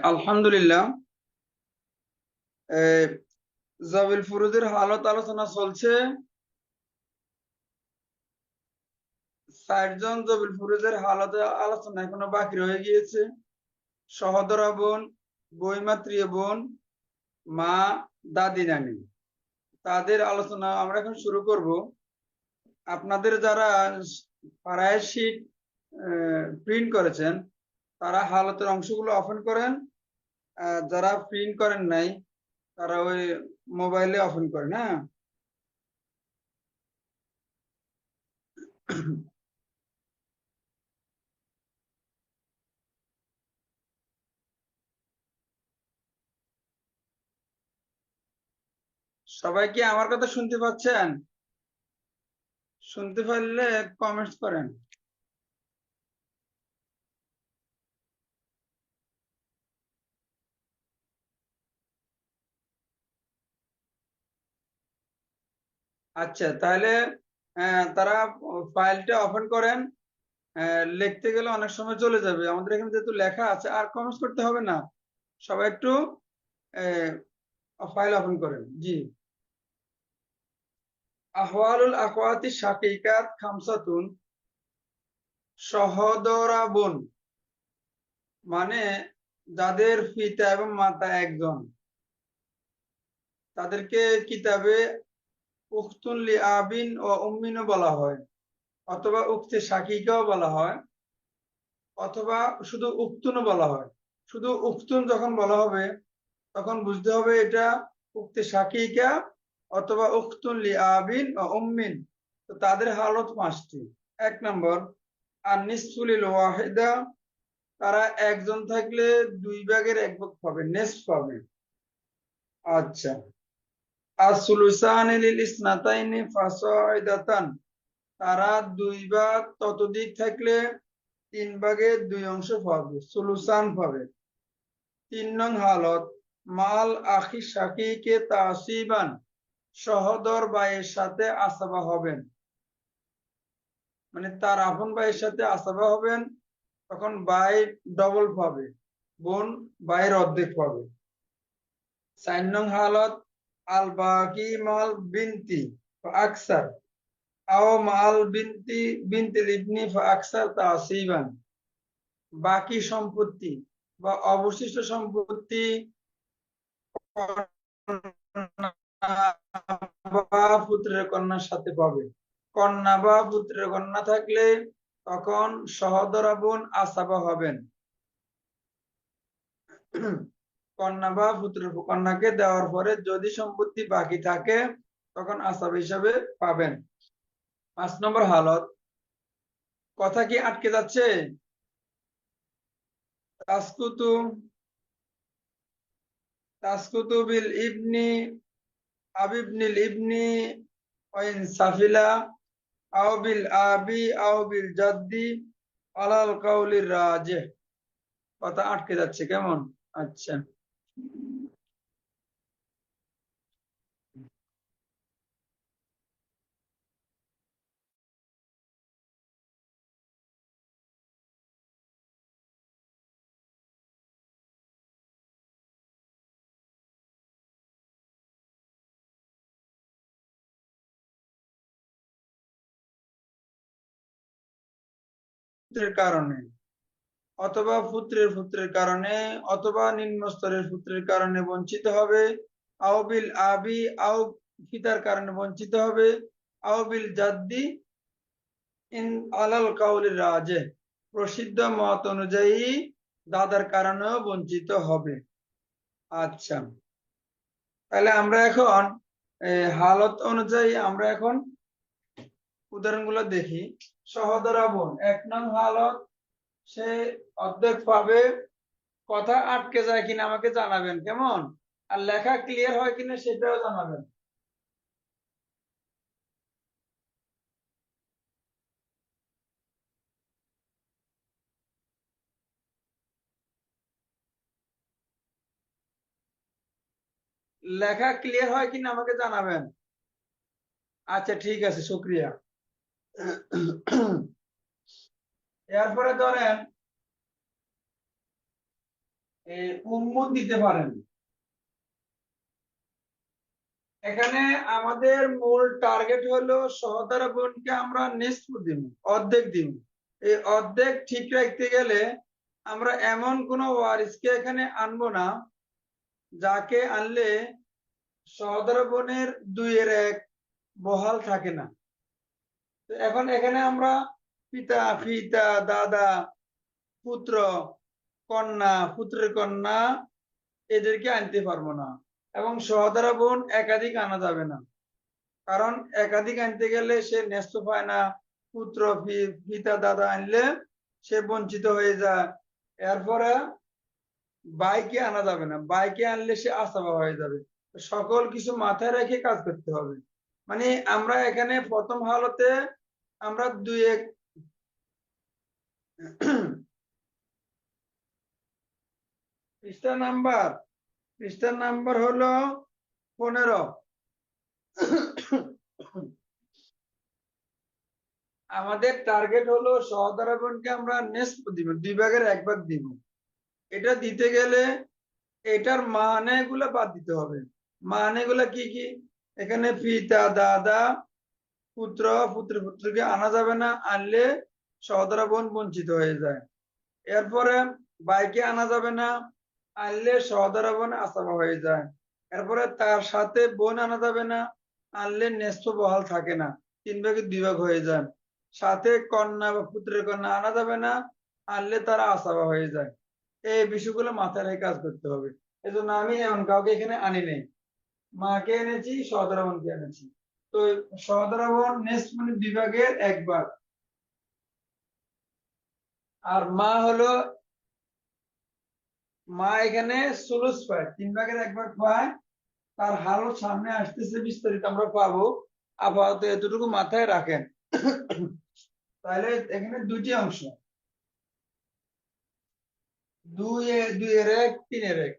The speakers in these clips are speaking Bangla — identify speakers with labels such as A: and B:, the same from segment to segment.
A: আলহামদুলিল্লাহ। জাবিল ফুরুজের হালত আলোচনা চলছে। 60 জন জাবিল ফুরুজের হালত আলোচনা এখনো বাকি রয়ে গিয়েছে। সহোদরা বোন, বইমাত্রীয় বোন, মা, দাদি, নানি, তাদের আলোচনা আমরা এখন শুরু করব। আপনাদের যারা পাড়ায় শীট প্রিন্ট করেছেন তারা হালতের অংশগুলো ওপেন করেন। যারা প্রিন্ট করেন নাই তারা ওই মোবাইলে ওপেন করেন। হ্যাঁ, সবাই কি আমার কথা শুনতে পাচ্ছেন? শুনতে পারলে কমেন্টস করেন। আচ্ছা, তাহলে তারা ফাইলটা ওপেন করেন। লিখতে গেলে অনেক সময় চলে যাবে। আমাদের এখানে যেহেতু লেখা আছে, আর কমেন্টস করতে হবে না। সবাই একটু ফাইল ওপেন করেন। জি। আহওয়ালুল আখওয়াতি শাকিকাত খামসাতুন। সহোদরা বোন মানে যাদের পিতা এবং মাতা একজন, তাদেরকে কিতাবে উখতুন লি আবিন ও উম্মিনও বলা হয়, অথবা উক্তে শাকিকাও বলা হয়, অথবা শুধু উক্তুনও বলা হয়। শুধু উক্তুন যখন বলা হবে তখন বুঝতে হবে এটা উক্তে শাকিকা অথবা উখতুন লি আবিন ও উম্মিন। তো তাদের হালত পাঁচটি। 1 নম্বর, আর নিসফুলিল ওয়াহিদা, তারা একজন থাকলে 2 ভাগের 1 ভাগ পাবে, নেসফ পাবে। আচ্ছা। আর সুলুসান লিল ইসনাতাইনি ফাসাইদাতান, তারা 2 বা ততোধিক থাকলে 3 ভাগের 2 অংশ পাবে, সুলুসান পাবে। 3 নং হালত, মাল আখি শাকিকে তাসিবান, সহোদর ভাইয়ের সাথে আসবা হবেন, মানে তার আপন ভাইয়ের সাথে আসবা হবেন, তখন ভাই ডবল পাবে, বোন ভাইয়ের অর্ধেক পাবে। 4 নং হালত, আল বাকি মাল বিনতি আকসার, আও মাল বিনতি বিনতিল ইবনি আকসার তাসিবান, বাকি সম্পত্তি বা অবশিষ্ট সম্পত্তি বা পুত্রের কন্যার সাথে পাবে। কন্যা বা পুত্রের কন্যা থাকলে তখন সহোদরা বোন আসাবা হবেন। কন্যা বা পুত্রের কন্যাকে দেওয়ার পরে যদি সম্পত্তি বাকি থাকে তখন আসাবা হিসাবে পাবেন। 5 নম্বর হালত, কথা কি আটকে যাচ্ছে? তাসকুতু তাসকুতু বিল ইবনি আবিবনিল ইবনি ওয়াইন সাফিলা আও বিল আবি আও বিল জাদ্দি আলাল কাউলির রাজিহ। কথা আটকে যাচ্ছে কেমন? আচ্ছা, পুত্রের কারণে অথবা পুত্রের পুত্রের কারণে অথবা নিম্ন স্তরের পুত্রের কারণে বঞ্চিত হবে। আও বিল আবি আও পিতার কারণে বঞ্চিত হবে। আও বিল জাদ্দি ইন আলাল কাউলির রাজে, প্রসিদ্ধ মত অনুযায়ী দাদার কারণেও বঞ্চিত হবে। আচ্ছা, তাহলে আমরা এখন হালত অনুযায়ী আমরা এখন উদাহরণগুলো দেখি। সহোদরা বোন 1 নং হালত, সে অর্ধেক পাবে। কথা আটকে যায় কিনা আমাকে জানাবেন কেমন, আর লেখা ক্লিয়ার হয় কিনা সেটাও জানাবেন। লেখা ক্লিয়ার হয় কিনা আমাকে জানাবেন। আচ্ছা, ঠিক আছে, শুক্রিয়া। এরপরে ধরেন উম্মুন দিতে পারেন। এখানে আমাদের মূল টার্গেট হলো সহোদরা বোনকে আমরা নিসফ দিব, অর্ধেক দিব। এই অর্ধেক ঠিক রাখতে গেলে আমরা এমন কোন ওয়ারিসকে এখানে আনবো না যাকে আনলে সহোদর বোনের 2/1 বহাল থাকে না। তো এখন এখানে আমরা পিতা, পিতা, দাদা, পুত্র, কন্যা, পুত্রের কন্যা এদেরকে আনতে পারবো না, এবং সহোদরা বোন একাধিক আনা যাবে না। কারণ একাধিক আনতে গেলে সে ন্যস্ত পায় না, পুত্র, পিতা, দাদা আনলে সে বঞ্চিত হয়ে যায়। এরপরে বাইকে আনা যাবে না, বাইকে আনলে সে আসাবা হয়ে যাবে। সকল কিছু মাথায় রেখে কাজ করতে হবে। মানে আমরা এখানে প্রথম হালতে আমরা 2/1 পৃষ্ঠা নাম্বার হলো 15। আমাদের টার্গেট হলো সহোদর বোনকে আমরা নেসফ দিব, 2/1 দিব। এটা দিতে গেলে এটার মানে গুলা বাদ দিতে হবে। মানে গুলা কি কি? এখানে পিতা, দাদা, পুত্র, পুত্রকে আনা যাবে না, আনলে সহোদর বোন বঞ্চিত হয়ে যায়। এরপরে বাইকে আনা যাবে না, আনলে সহোদর বোন আসামা হয়ে যায়। এরপরে তার সাথে বোন আনা যাবে না, আনলে ন্যস্ত বহাল থাকে না, 3/2 হয়ে যায়। সাথে কন্যা বা পুত্রের কন্যা আনা যাবে না, আনলে তারা আসাবা হয়ে যায়। এই বিষয়গুলো মাথায় রেখে কাজ করতে হবে। এজন্য আমি এমন কাউকে এখানে আনি নাই, মাকে এনেছি, সহোদর বোনকে এনেছি। তো সহোদর বোন নেক্সট মানে 2/1 আর মা হলো, মা এখানে সুলুস পায়, 3/1 পায়। তার হালও সামনে আসতেছে, বিস্তারিত আমরা পাবো। আপাতত এতটুকু মাথায় রাখেন। তাহলে এখানে দুটি অংশ, 2/1, 3/1।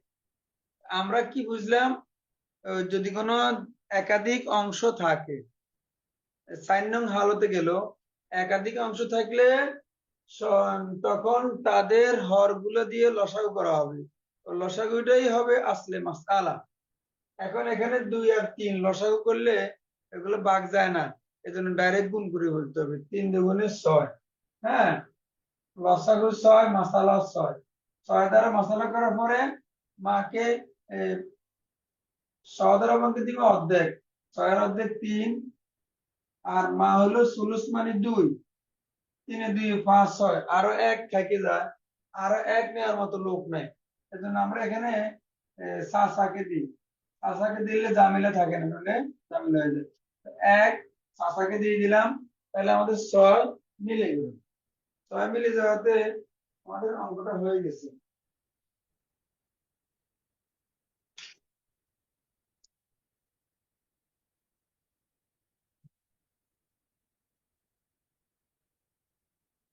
A: আমরা কি বুঝলাম? যদি কোনো একাধিক অংশ থাকে, 4 নং হালতে গেল, একাধিক অংশ থাকলে তখন তাদের হরগুলো দিয়ে লসাগু করা হবে। লসাগুটাই হবে আসলে মাসআলা। এখন এখানে 2 আর 3 লসাগু করলে এগুলো ভাগ যায় না, এজন্য ডাইরেক্ট গুণ করে বলতে হবে। 3×2=6। হ্যাঁ, লসাগু 6, মাসালা 6। 6 দ্বারা মাসালা করার পরে মাকে সহোদর বোনকে দিবে অর্ধেক, 6-এর অর্ধেক 3। আর মা হলো সুলুস মানে 2, 3-এ 2 5 6, আরো 1 থেকে যায়। আরো 1 নেওয়ার মতো লোক নাই, এজন্য আমরা এখানে চাচাকে দিই। চাচাকে দিলে ঝামেলা থাকে না, নাহলে ঝামেলা হয়ে যায়। 1 চাচাকে দিয়ে দিলাম, তাহলে আমাদের 6 মিলে গেল। 6 মিলে যাওয়াতে আমাদের অঙ্কটা হয়ে গেছে।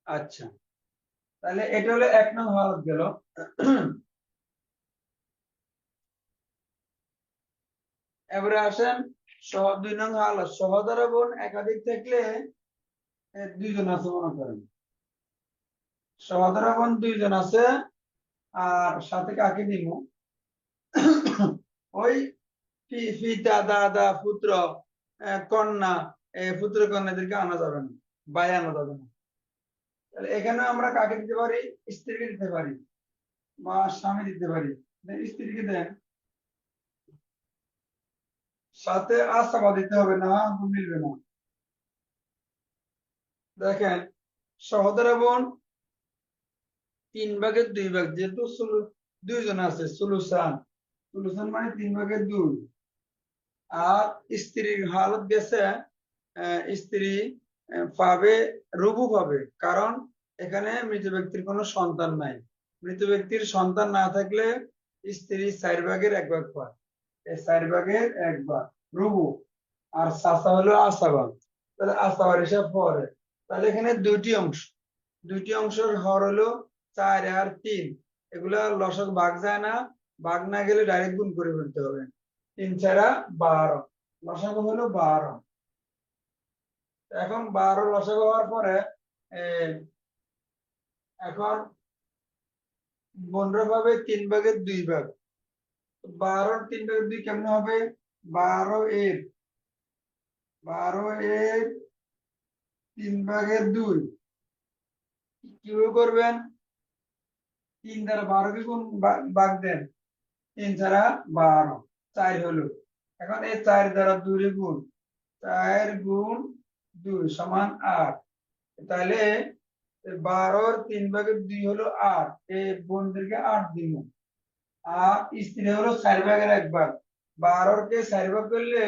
A: আচ্ছা, তাহলে এটা হলো 1 নং হালত গেল। এবারে আসেন 2 নং হালত। সহোদর বোন একাধিক থাকলে দুইজন আছে মনে করেন, সহোদর বোন 2 জন আছে, আর সাথে কাকে দিব? ওই পিতা, দাদা, পুত্র, কন্যা, পুত্র কন্যাদেরকে আনা যাবে না, ভাই আনা যাবে না। তাহলে এখানে আমরা কাকে দিতে পারি? স্ত্রীকে দিতে পারি বা স্বামী দিতে পারি। স্ত্রীকে দেন, সাথে আস্থাবা দিতে হবে, না মিলবে না। দেখেন, সহোদর বোন 3/2, যেহেতু 2 জন আছে, সুলুসান। সুলুসান মানে 3/2। আর স্ত্রীর হালত গেছে, স্ত্রী পাবে, রুবু পাবে। কারণ এখানে মৃত ব্যক্তির কোনো সন্তান নাই। মৃত ব্যক্তির সন্তান না থাকলে স্ত্রী 4/1 পায়। এই 4/1 রুবু। আর চাচা হলো আসাবা, তাহলে আসাবার হিসাব পরে। তাহলে এখানে দুইটি অংশের হর হলো 4 আর 3। এগুলা লসক ভাগ যায় না, ভাগ না গেলে ডাইরেক্ট গুণ করে ফেলতে হবে। 3×4 = 12, লসাগু হলো 12। এখন 12 লসাগু হওয়ার পরে এখন বোনরা পাবে 3/2 ভাগ। 12 3/2 কেমন হবে? 12 এর 3/2 কিভাবে করবেন? 3 দ্বারা 12 কে গুণ ভাগ দেন। 3 ছাড়া 12, 4 হলো। এখন এই 4 দ্বারা 2 রে গুণ, 4 গুণ 2 সমান 8। তাহলে 12 3/2 হলো 8। এই বোনদেরকে 8 দিন। আর স্ত্রী হলো 4/1 ভাগ। 12 কে 4 ভাগ করলে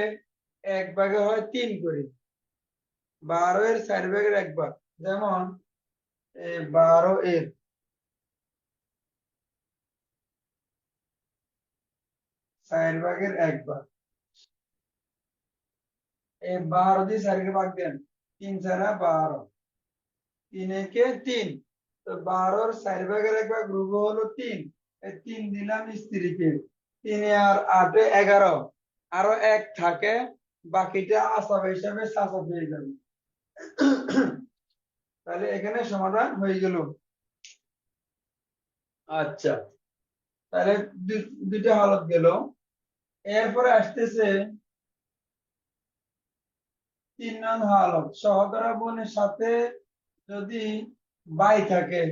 A: 1 ভাগে হয় 3 করে। 12 এর 4/1 ভাগ, যেমন 12 এর 4/1 ভাগ। এই 12 দিয়ে 4 কে ভাগ দেন, 3 ছাড়া 12, 3 একে 3। তো 12 4/1 ভাগ রূপ হলো 3। এই 3 দিলাম স্ত্রীকে, 3 আর 8 11, আরো 1 থাকে, বাকিটা আসাবা হিসাবে চাচা পেয়ে যাবে। তাহলে এখানে সমাধান হয়ে গেল। আচ্ছা, তাহলে দুইটা হালত গেল। এরপরে আসতেছে 3 নং হালত, সহোদরা বোনের সাথে যদি ভাই থাকে,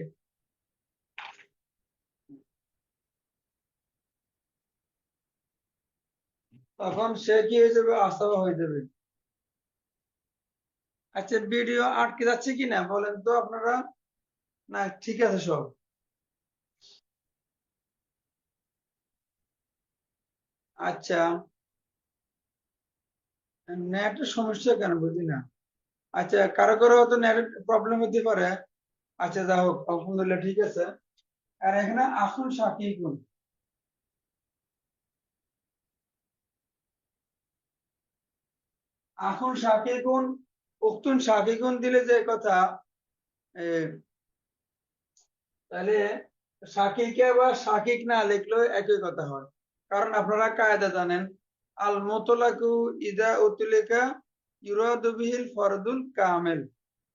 A: তখন সে কি হয়ে যাবে? আসাবা হয়ে যাবে। আচ্ছা, ভিডিও আটকে যাচ্ছে কিনা বলেন তো আপনারা? না ঠিক আছে সব? আচ্ছা, নেটের সমস্যা কেন বুঝি না। আচ্ছা, কারো কারো হয়তো নেটের প্রবলেম হতে পারে। আচ্ছা, যা হোক, আলহামদুলিল্লাহ ঠিক আছে। আর এখানে আসুন সাকি গুণ। আসুন সাকি গুণ, উক্তুন সাকি গুণ দিলে যে কথা, এ, তাহলে সাকিকে বা সাকিক না লিখলেও একই কথা হয়। কারণ আপনারা কায়দা জানেন, আল মুতলাকু ইদা উতলিকা ইউরাদু বিহিল ফরদুল কামেল।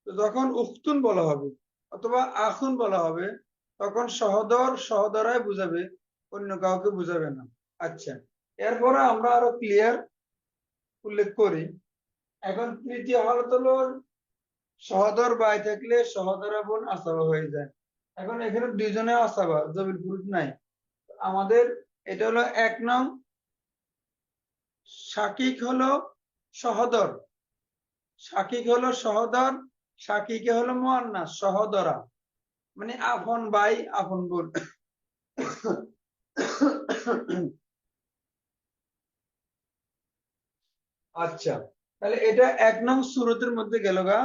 A: তো যখন উখতুন বলা হবে অথবা আখুন বলা হবে, তখন সহদর সহদরায় বুঝাবে, অন্য কাউকে বুঝাবে না। আচ্ছা, এরপরে আমরা আরো ক্লিয়ার উল্লেখ করি। এখন তৃতীয় হালত হলো, সহদর ভাই থাকলে সহদরা বোন আসাবা হয়ে যায়। এখন এখানে দুইজনে আসাবা, জবির পুরুষ নাই। আমাদের এটা হলো 1 নং, শাকিক হলো সহদর, শাকিক হলো সহদর, শাকিকে হলো মুয়ান্নাস সহদরা, মানে আপন ভাই আপন বোন। আচ্ছা, তাহলে এটা 1 নং সুরতের মধ্যে গেল গা,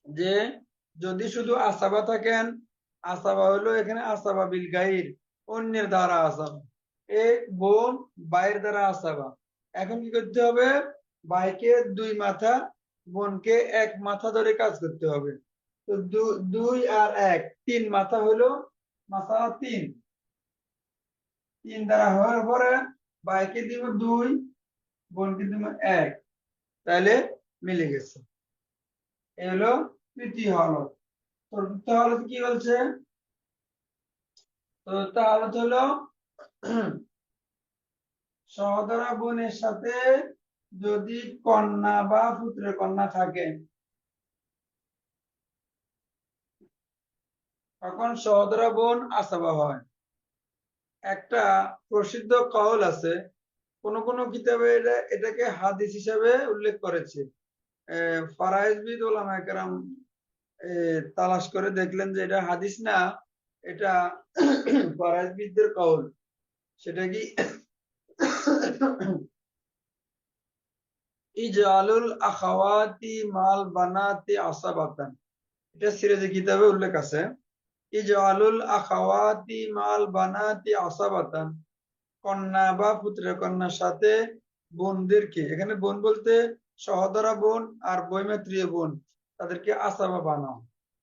A: যে যদি শুধু আসাবা থাকেন, আসাবা হলো এখানে আসাবা বিল গাইর, অন্যের দ্বারা আসাবা। এক বোন ভাইয়ের দ্বারা আসাবা। এখন কি করতে হবে? ভাইকে 2 মাথা, বোনকে 1 মাথা ধরে কাজ করতে হবে। তো 2 আর 1 3 মাথা হলো, মাথা 3। 3 দ্বারা হওয়ার পরে ভাইকে দিব 2, বোনকে দিব 1, তাহলে মিলে গেছে। এ হলো তৃতীয় হালত। চতুর্থ হালত কি বলছে? চতুর্থ হালত হলো, সহোদরা বোনের সাথে যদি কন্যা বা পুত্র কন্যা থাকে, তখন সহোদরা বোন আসাবা হয়। একটা প্রসিদ্ধ কওল আছে, কোন কোন কিতাবে এটাকে হাদিস হিসাবে উল্লেখ করেছে। ফারাইজবিদ ওলামায়ে কেরাম তালাশ করে দেখলেন যে এটা হাদিস না, এটা ফারাইজবিদদের কওল। সেটা কি? ইজআলুল আখাওয়াতি মাল বানাতি আসাবাতান, এটা সিরাজে কিতাবে উল্লেখ আছে। ইজআলুল আখাওয়াতি মাল বানাতি আসাবাতান, কন্যা বা পুত্র কন্যার সাথে বোনদেরকে, এখানে বোন বলতে সহোদরা বোন আর বৈমাত্রীয় বোন, তাদেরকে আসাবা বানাও।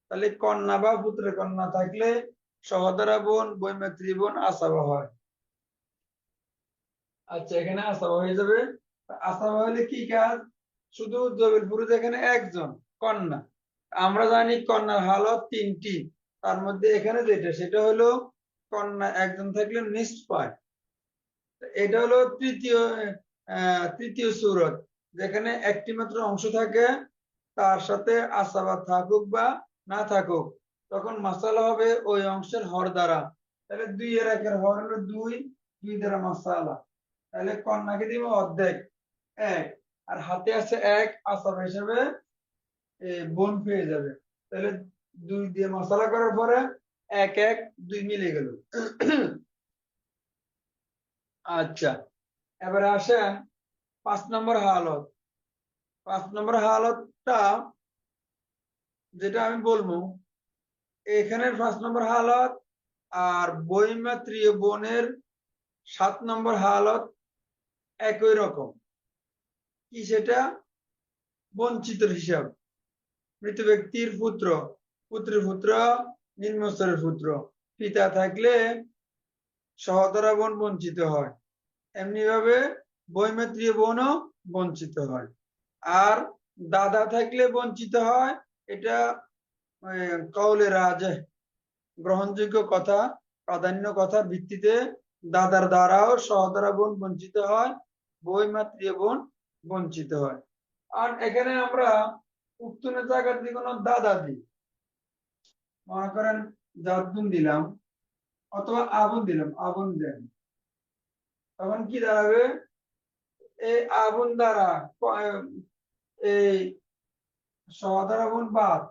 A: তাহলে কন্যা বা পুত্র কন্যা থাকলে সহোদরা বোন বৈমাত্রী বোন আসাবা হয়। আচ্ছা, এখানে আসাবা হয়ে যাবে। আসাবা হলে কি কাজ? শুধু জবির পুরুষ এখানে একজন, কন্যা। আমরা জানি কন্যার হালত 3টি। তার মধ্যে এখানে যেটা সেটা হলো কন্যা একজন থাকলে নিসফ পায়। এটা হলো তৃতীয় সূরত, যেখানে একটি মাত্র অংশ থাকে, তার সাথে আসাবা থাকুক বা না থাকুক, তখন মাসালা হবে ওই অংশের হর দ্বারা। তাহলে 2 এর 1-এর হর হলো 2, 2 দ্বারা মাসালা। তাহলে কন্যাকে দিব অর্ধেক 1, আর হাতে আছে 1, আসাবা হিসেবে বোন পেয়ে যাবে। তাহলে 2 দিয়ে মশলা করার পরে 1 1 2 মিলে গেল। আচ্ছা, এবারে আসেন 5 নম্বর হালত। 5 নম্বর হালতটা যেটা আমি বলবো, এখানের 5 নম্বর হালত আর বৈমাত্রীয় বোনের 7 নম্বর হালত একই রকম। কি সেটা? বঞ্চিত হিসাব। মৃত ব্যক্তির পুত্র, পুত্রের পুত্র, নিম্নস্তরের পুত্র, পিতা থাকলে সহোদরা বোন বঞ্চিত হয়, এমনি ভাবে বৈমাত্রীয় বোনও বঞ্চিত হয়। আর দাদা থাকলে বঞ্চিত হয়, এটা কওলে রাজেহ, গ্রহণযোগ্য কথা, প্রাধান্য কথার ভিত্তিতে দাদার দ্বারাও সহোদরা বোন বঞ্চিত হয়, বৈমাত্রীয় বোন বঞ্চিত হয়। আর এখানে আমরা উত্তনের জায়গাতে কোনো দাদা দিই, মনে করেন জাদ্দুন দিলাম অথবা আবুন দিলাম, আবুন দেন, তখন কি দাঁড়াবে? এই আবুন দ্বারা এই সহোদরা বোন বাদ,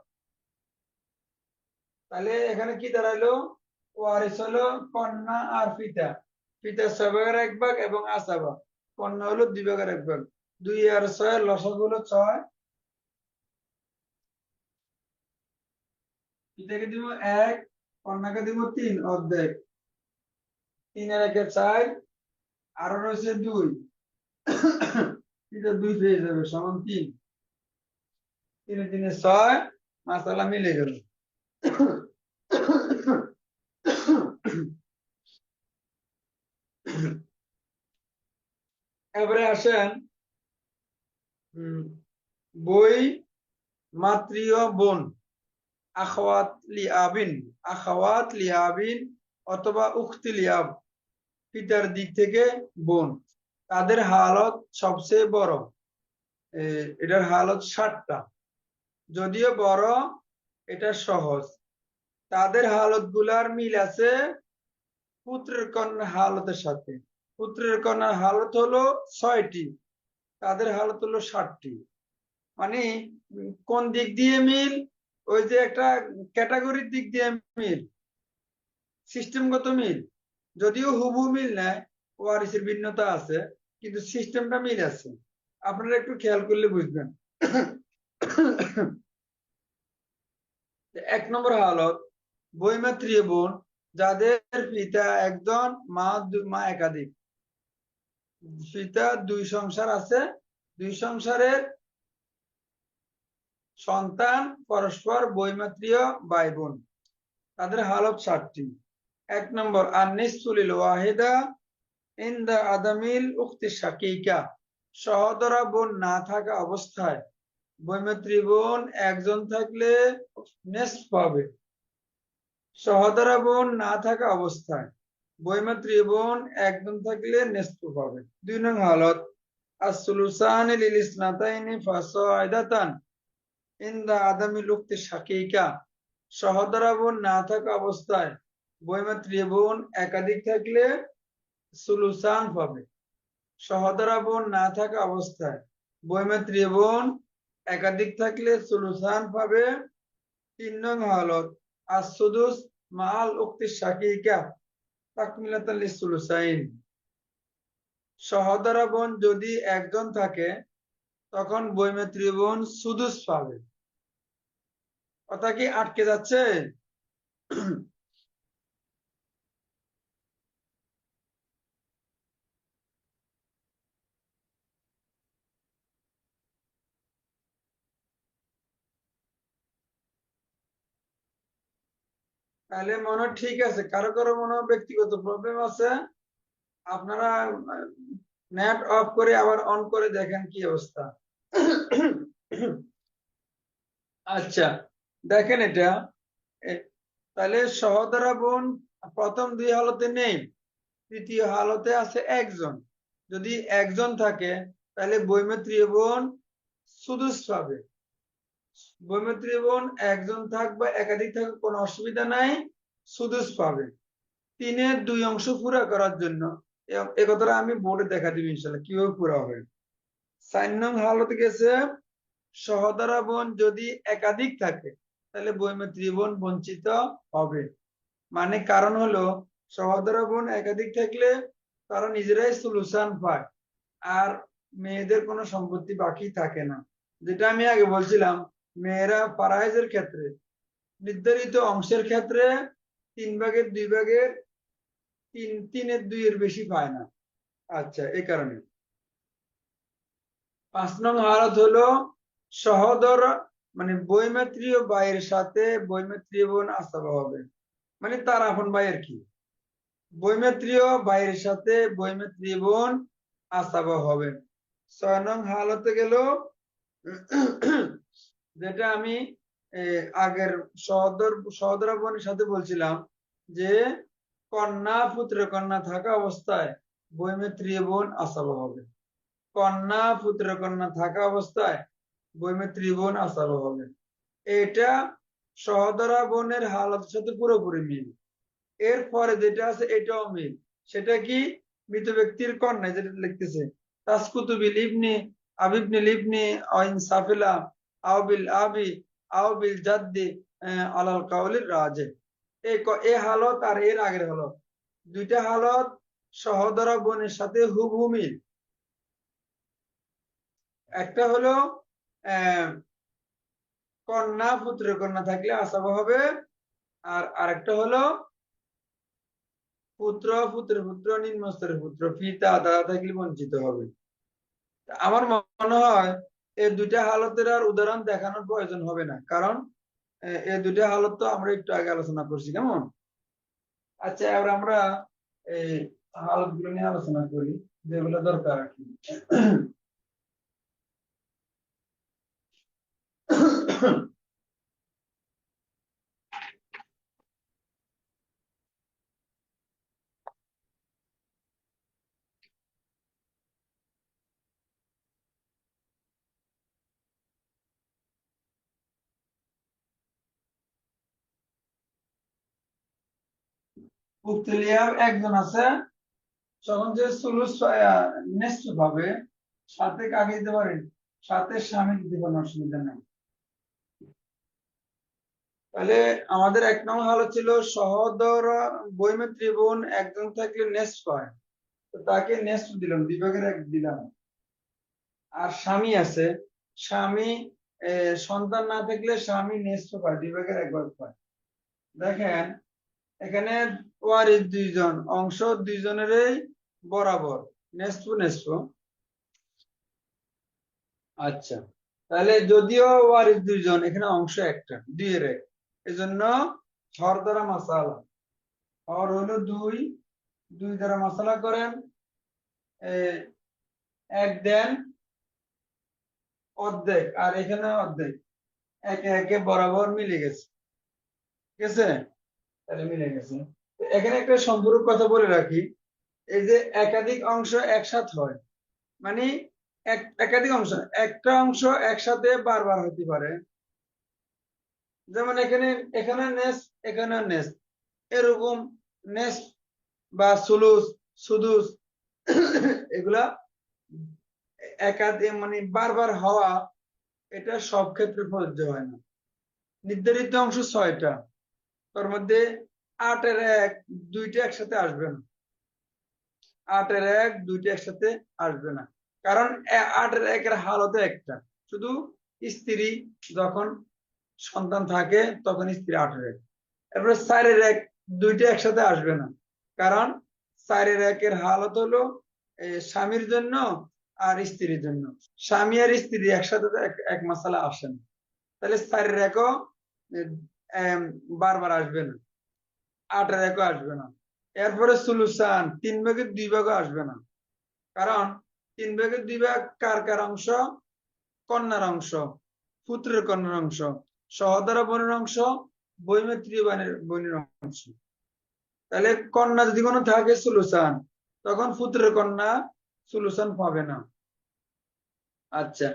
A: তাহলে এখানে কি দাঁড়াইলো? ওয়ারিস হলো কন্যা আর পিতা, পিতা 6/1 এবং আসাবা, কন্যা হলো 2/1। 2 আর 6 লসাগু হলো 6, পিতাকে দিব 1, কন্যাকে দিব 3, অর্ধেক। 3 আর 1 4, আরো রয়েছে 2, পিতা 2 পেয়ে যাবে সমান 3, 3 3 6, মাসালা মিলে গেল। এবারে আসেন বই মাতৃয় বোন, আখাওয়াত লিআবিন, আখাওয়াত লিআবিন অথবা উখতি লিআব, পিতার দিক থেকে বোন, তাদের হালত সবচেয়ে বড়। এটার হালত 7টা, যদিও বড়, এটা সহজ। তাদের হালত গুলার মিল আছে পুত্রের কন্যার হালতের সাথে। পুত্রের কন্যার হালত হলো 6টি, তাদের হালত হলো 7টি। মানে কোন দিক দিয়ে মিল? ওই যে একটা ক্যাটাগরির দিক দিয়ে মিল, সিস্টেমগত মিল। যদিও হুবহু মিল নেয়, ওয়ারিসের ভিন্নতা আছে, কিন্তু সিস্টেমটা মিল আছে। আপনারা একটু খেয়াল করলে বুঝবেন। 1 নম্বর হালত বৈমাত্রীয় বোন, যাদের পিতা একজন, মা একাধিক। পিতা 2 সংসার আছে, 2 সংসারের সন্তান পরস্পর বৈমাত্রীয় ভাই বোন, তাদের হালত 7টি। 1 নম্বর আন-নিসফুল ওয়াহিদা ইনদা আদামিল উখতি শাকিকা, সহোদরা বোন না থাকা অবস্থায় বৈমাত্রী বোন একজন থাকলে নিসফ পাবে। সহোদরা বোন না থাকা অবস্থায় বৈমাত্রী বোন একজন থাকলে নিসফ পাবে। 2 নং হালত as-সুলুসানি লিল ইসনাতাইনি ফাসাইদাতান ইনদা আদামিল উখতি শাকিকা, সহোদরা বোন না থাকা অবস্থায় বৈমাত্রী বোন একাধিক থাকলে সুলুসান পাবে। সহোদরা বোন না থাকা অবস্থায় বৈমাত্রী বোন একাধিক থাকলে সুলুসান পাবে। 3 নং হালত as-সুদুস মাআল উখতি শাকিকা তাকমিলাতান লিস-সুলুসাইন, সহোদরা বোন যদি একজন থাকে তখন বৈমাত্রী বোন সুদুস পাবে। কথা কি আটকে যাচ্ছে? তাহলে মনে হয় ঠিক আছে, কারো কারো মনে হয় ব্যক্তিগত প্রবলেম আছে। আপনারা নেট অফ করে আবার অন করে দেখেন কি অবস্থা। আচ্ছা, দেখেন এটা তাহলে সহোদরা বোন প্রথম দুই হালতে নেই, তৃতীয় হালতে আছে একজন। যদি একজন থাকে তাহলে বৈমিত্রীয় বোন সুদুস পাবে। বৈমিত্রীয় বোন একজন থাক বা একাধিক থাক কোনো অসুবিধা নাই, সুদুস পাবে। 3/2 অংশ পুরা করার জন্য এ কথাটা আমি বোর্ডে দেখা দিব ইনশাল্লাহ কিভাবে পুরা হবে। 4 নং হালত গেছে সহোদরা বোন যদি একাধিক থাকে তাহলে বৈমিত্রীয় বোন বঞ্চিত হবে। মানে কারণ হলো সহোদরা বোন একাধিক থাকলে তারা নিজেরাই সলিউশন পায়, আর মেয়েদের কোনো সম্পত্তি বাকি থাকে না। যেটা আমি আগে বলছিলাম, মেয়েরা ফারায়েজের ক্ষেত্রে নির্ধারিত অংশের ক্ষেত্রে 3/2 3/2 এর বেশি পায় না। আচ্ছা, এই কারণে 5 নং হালত হলো সহোদর মানে বৈমিত্রীয় ভাইয়ের সাথে বৈমিত্রীয় বোন আসাবা হবে, মানে তার আপন ভাই আর কি। বৈমিত্রীয় ভাইয়ের সাথে বৈমিত্রীয় বোন আসাবা হবে। 6 নং হালতে গেল যেটা আমি আগের সহোদরা বোনের সাথে বলছিলাম যে কন্যা পুত্র কন্যা থাকা অবস্থায় বৈমিত্রীয় বোন আসাবা হবে। কন্যা পুত্র কন্যা থাকা অবস্থায় বৈমিত্রীয় বোন আসাবা হবে। এটা সহোদরা বোনের হালতের সাথে পুরোপুরি মিল। এরপরে যেটা আছে এটাও মিল। সেটা কি? মৃত ব্যক্তির কন্যা, যেটা লিখতেছে তাসকুতু বিল ইবনি আবিবনি লিবনি আইন সাফিলা আও বিল আবি আও বিল জাদ্দি আলাল কাউলির রাজে। এই হালত আর এর আগের হালত, দুইটা হালত সহোদরা বোনের সাথে হুবহু মিল। একটা হলো কন্যা পুত্র কন্যা থাকলে আসাবা হবে, আর আরেকটা হলো পুত্র পুত্র পুত্র নিম্ন স্তরের পুত্র পিতা দাদা থাকলে বঞ্চিত হবে। আমার মনে হয় এই দুইটা হালতের আর উদাহরণ দেখানোর প্রয়োজন হবে না, কারণ এই দুইটা হালত তো আমরা একটু আগে আলোচনা করছি, কেমন? আচ্ছা, এবার আমরা এই হালত গুলো নিয়ে আলোচনা করি যেগুলো দরকার আর কি। পুত্তলিয়া একজন আছে, তখন যে সুলুস নেক্সট ভাবে সাথে কাকে দিতে পারেন, সাথে স্বামী দিতে পারেন, অসুবিধা নেই। তাহলে আমাদের 1 নং হালত ছিল সহোদর বৈমিত্রী বোন একজন থাকলে নেক্সট পায়, তো তাকে নেক্সট দিলাম, বিভাগের 1 দিলাম। আর স্বামী আছে, স্বামী সন্তান না থাকলে স্বামী নেক্সট পায়, বিভাগের 1 ভাগ পায়। দেখেন এখানে ওয়ারিস 2 জন, অংশ 2 জনেরই বরাবর, নেক্সট নেক্সট। আচ্ছা, তাহলে যদিও ওয়ারিস 2 জন, এখানে অংশ একটা, 2 এর 1, এজন্য হর দ্বারা মাসালা, হর হলো 2, 2 দ্বারা মাসালা করেন, 1 দেন অর্ধেক, আর এখানে অর্ধেক, একে একে বরাবর মিলে গেছে, ঠিক আছে? তাহলে মিলে গেছে। এখানে একটা সম্পূরক কথা বলে রাখি, এই যে একাধিক অংশ একসাথে হয়, মানে একাধিক অংশ, একটা অংশ একসাথে বারবার হতে পারে। যেমন এখানে এখানে নেস, এখানে নেস, এরকম নেস বা সুলুস সুদুস এগুলা একাধিক মানে বারবার হওয়া, এটা সব ক্ষেত্রে প্রযোজ্য হয় না। নির্ধারিত অংশ 6টা, তার মধ্যে 8-এর 1 দুইটা একসাথে আসবে না, 8-এর 1 দুইটা একসাথে আসবে না, কারণ 8-এর 1-এর হালতে একটা, শুধু স্ত্রী যখন সন্তান থাকে তখন স্ত্রী 8-এর 1। এরপরে 4-এর 1 দুইটা একসাথে আসবে না, কারণ 4-এর 1-এর হালত হলো স্বামীর জন্য আর স্ত্রীর জন্য, স্বামী আর স্ত্রী একসাথে তো এক মাসালা আসে না, তাহলে 4-এর 1ও বারবার আসবে না, 8-এর 1ও আসবে না। এরপরে সুলুসান 3/2 আসবে না, কারণ 3/2 কার কার অংশ? কন্যার অংশ, পুত্রের কন্যার অংশ, সহোদর বোনের অংশ, বৈমিত্রীয় বোনের অংশ। তাহলে কন্যা যদি কোনো থাকে সুলুসান, তখন পুত্রের কন্যা সুলুসান পাবে না। আচ্ছা,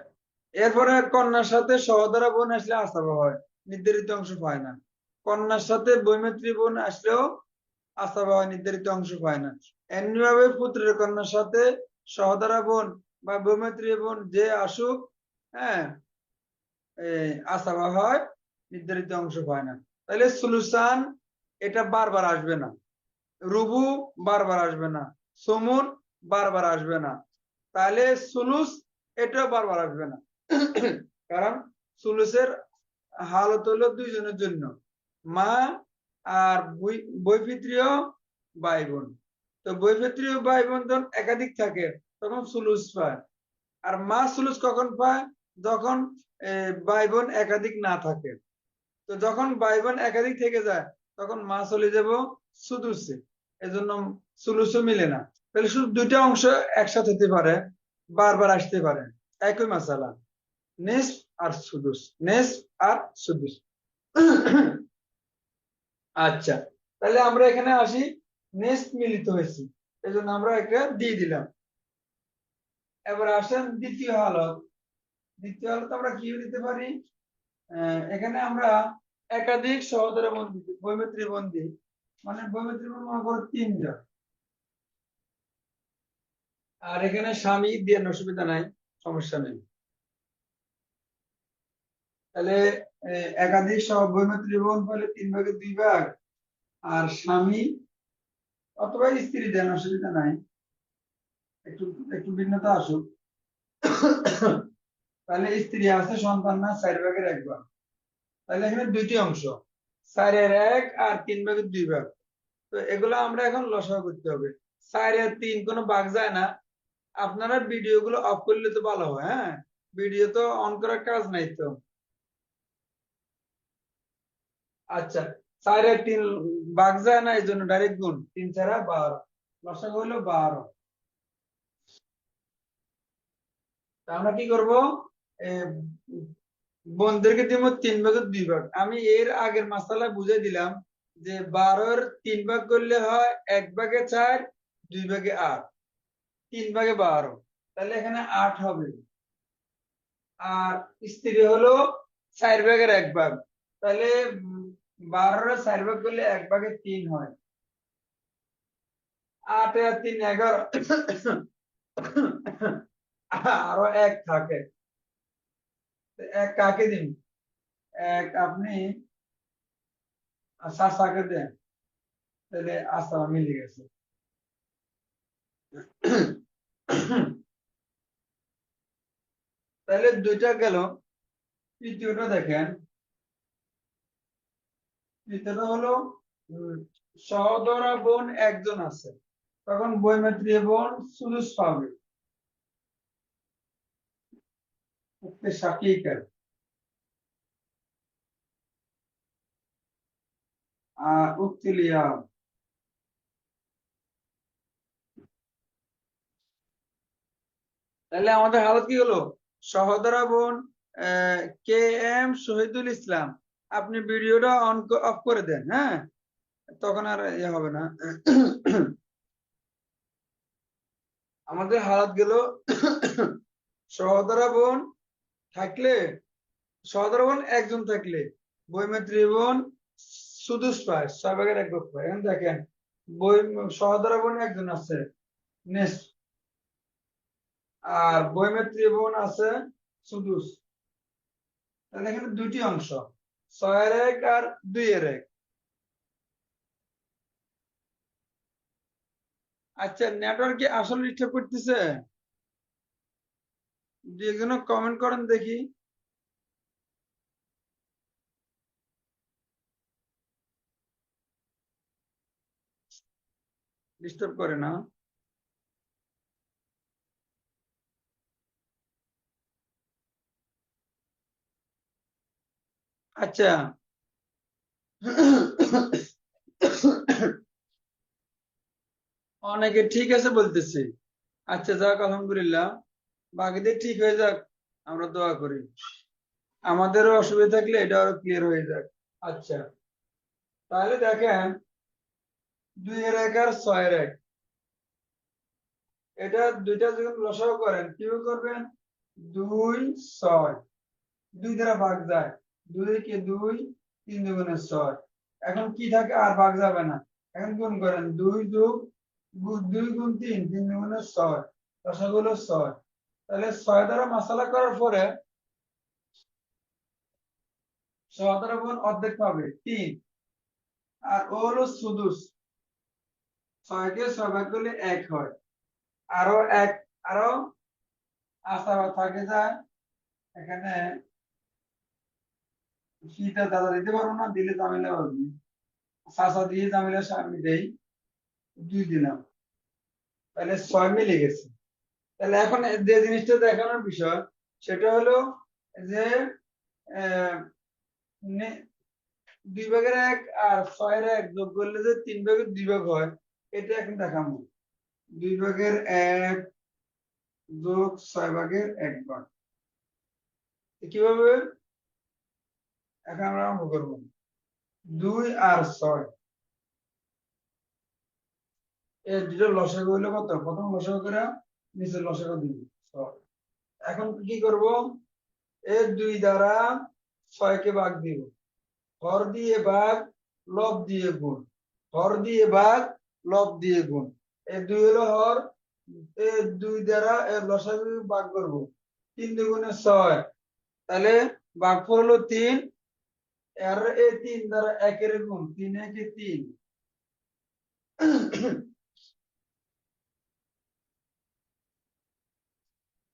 A: এরপরে কন্যার সাথে সহোদরা বোন আসলে আসাবা হয়, নির্ধারিত অংশ পায় না। কন্যার সাথে বৈমিত্রী বোন আসলেও আসাবা হয়, নির্ধারিত অংশ পায় না। এমনিভাবে পুত্রের কন্যার সাথে সহোদরা বোন বা বৈমিত্রী বোন যে আসুক, হ্যাঁ, আসাবা হয়, নির্ধারিত অংশ পায় না। তাহলে সুলুসান এটা বারবার আসবে না, রুবু বারবার আসবে না, সুমুন বারবার আসবে না, তাহলে সুলুস এটাও বারবার আসবে না। কারণ সুলুসের হালত হলো দুইজনের জন্য, মা আর বৈপিত্রীয় ভাই বোন। তো বৈপিত্রীয় ভাই বোন যখন একাধিক থাকে তখন সুলুস পায়। আর মা সুলুস কখন পায়? যখন ভাই বোন একাধিক না থাকে। তো যখন ভাই বোন একাধিক থেকে যায় তখন মা চলে যাব সুদুসে, এজন্য সুলুসও মিলে না। তাহলে শুধু দুইটা অংশ একসাথে হতে পারে, বারবার আসতে পারে, একই মাসালা, নেস আর সুদুস, নেস আর সুদুস। আচ্ছা, তাহলে আমরা এখানে আসি, নেস মিলিত হয়েছি, এই জন্য আমরা একটা দিয়ে দিলাম। এবার আসেন দ্বিতীয় হালত। দ্বিতীয় হালত আমরা কি দিতে পারি? এখানে আমরা একাধিক সহোদর বন্ধু, বৈমিত্রী বন্ধী, মানে বৈমিত্রী বন্ধু মনে করো তিনজন, আর এখানে স্বামী দিয়ে অসুবিধা নাই, সমস্যা নেই। তাহলে একাধিক বৈমিত্রী বোন হলে 3 ভাগের 2 ভাগ, আর স্বামী অথবা স্ত্রী দেন, অসুবিধা নাই, একটু একটু ভিন্নতা আসুক। তাহলে স্ত্রী আছে, সন্তান না, 4 ভাগের 1 ভাগ। তাহলে এখানে দুইটি অংশ, 4-1 আর 3 ভাগের 2 ভাগ। তো এগুলো আমরা এখন লসাগু করতে হবে। 4 আর 3 কোনো ভাগ যায় না। আপনারা ভিডিও গুলো অফ করলে তো ভালো হয়। হ্যাঁ, ভিডিও তো অন করার কাজ নাই তো। আচ্ছা, 4 আর 3 ভাগ যায় না, এই জন্য ডাইরেক্ট গুণ, 3-4-12, লসাগু হলো 12। তা আমরা কি করবো? এ, বোনদেরকে দিব 3 ভাগের 2 ভাগ। আমি এর আগের মাসালা বুঝাই দিলাম যে 12-3 ভাগ করলে হয় 1/4, 2/8, 3/12, তাহলে এখানে 8 হবে। আর স্ত্রী হলো 4 ভাগের 1 ভাগ, তাহলে 12 4 ভাগ করলে 1/3 হয়। 8 আর 3 11, আরো 1 থাকে, এক কাকে দিন? এক আপনি চাচাকে দেন, তাহলে আচ্ছা মিলে গেছে। তাহলে দুইটা গেল। তৃতীয়টা দেখেন, তৃতীয়টা হলো উম, সহোদরা বোন একজন আছে, তখন বৈমিত্রী বোন সুলুস পাবে, শাকিকের। উক্তিলিয়া, তাহলে আমাদের হালত কি হলো? সহোদরা বোন কে এম শহীদুল ইসলাম, আপনি ভিডিওটা অন অফ করে দেন, হ্যাঁ, তখন আর ইয়ে হবে না। আমাদের হালত গেল, সহোদরা বোন থাকলে, সহোদরা বোন একজন থাকলে বৈমিত্রী বোন সুদুস পায়, 6 ভাগের 1 ভাগ পায়। এখন দেখেন, বই সহোদরা বোন একজন আছে, নেস, আর বৈমিত্রী বোন আছে সুদুস। তাহলে এখানে দুইটি অংশ, 6-1 আর 2-1। আচ্ছা, নেটওয়ার্ক কি আসলে ডিস্টার্ব করতেছে? দুই একজন কমেন্ট করেন দেখি। ডিস্টার্ব করে না? আচ্ছা। অনেকে ঠিক আছে বলতেছে। আচ্ছা, যাক, আলহামদুলিল্লাহ, বাকিদের ঠিক হয়ে যাক, আমরা দোয়া করি। আমাদেরও অসুবিধা থাকলে এটা আরো ক্লিয়ার হয়ে যাক। আচ্ছা। তাহলে দেখেন 2 এর 1 আর 6 এর 1, এটা দুইটা যখন লসাগু করেন কিভাবে করবেন? 2 6, 2 দ্বারা ভাগ যায়, 2 কে 2, 3 দুগুণে 6। এখন কি থাকে? আর ভাগ যাবে না। এখন গুণ করেন, 2 যোগ 2 গুণ 3, 3 দুগুণে 6, লসাগু হলো 6। তাহলে 6 দ্বারা মাসালা করার পরে 6 দ্বারা গুণ অর্ধেক পাবে 3, আর ও হলো সুদুস। 6 কে 6 ভাগ করলে 1 হয়। আরো 1, আরো আশা থাকে যায় এখানে। শীতের দাদা দিতে পারবো না, দিলে ঝামেলা হবে। চাষা দিয়ে ঝামেলা আমি দেই, 2 দিলাম, তাহলে 6 মিলে গেছে। তাহলে এখন যে জিনিসটা দেখানোর বিষয় সেটা হলো যে আহ, 2 ভাগের 1 আর 6-এর 1 যোগ করলে যে 3 ভাগের 2 ভাগ হয়, এটা এখন দেখাবো। 2 ভাগের 1 যোগ 6 ভাগের 1 ভাগ কিভাবে এখন আমরা অঙ্ক করবো। 2 আর 6 এই দুটো লসাগু হইলো কত? প্রথম লসাগু করে নিচের লসাগু দিব 6। এখন কি করব? এই 2 দ্বারা 6 কে ভাগ দিব, হর দিয়ে ভাগ, লব দিয়ে গুণ, হর দিয়ে ভাগ, লব দিয়ে গুণ। এই 2 হলো হর, এই 2 দ্বারা এর লসাগু ভাগ করব, 3 দুগুণে 6, তাহলে ভাগফল হলো 3। এর এই 3 দ্বারা 1 এর গুণ, 3 একে 3।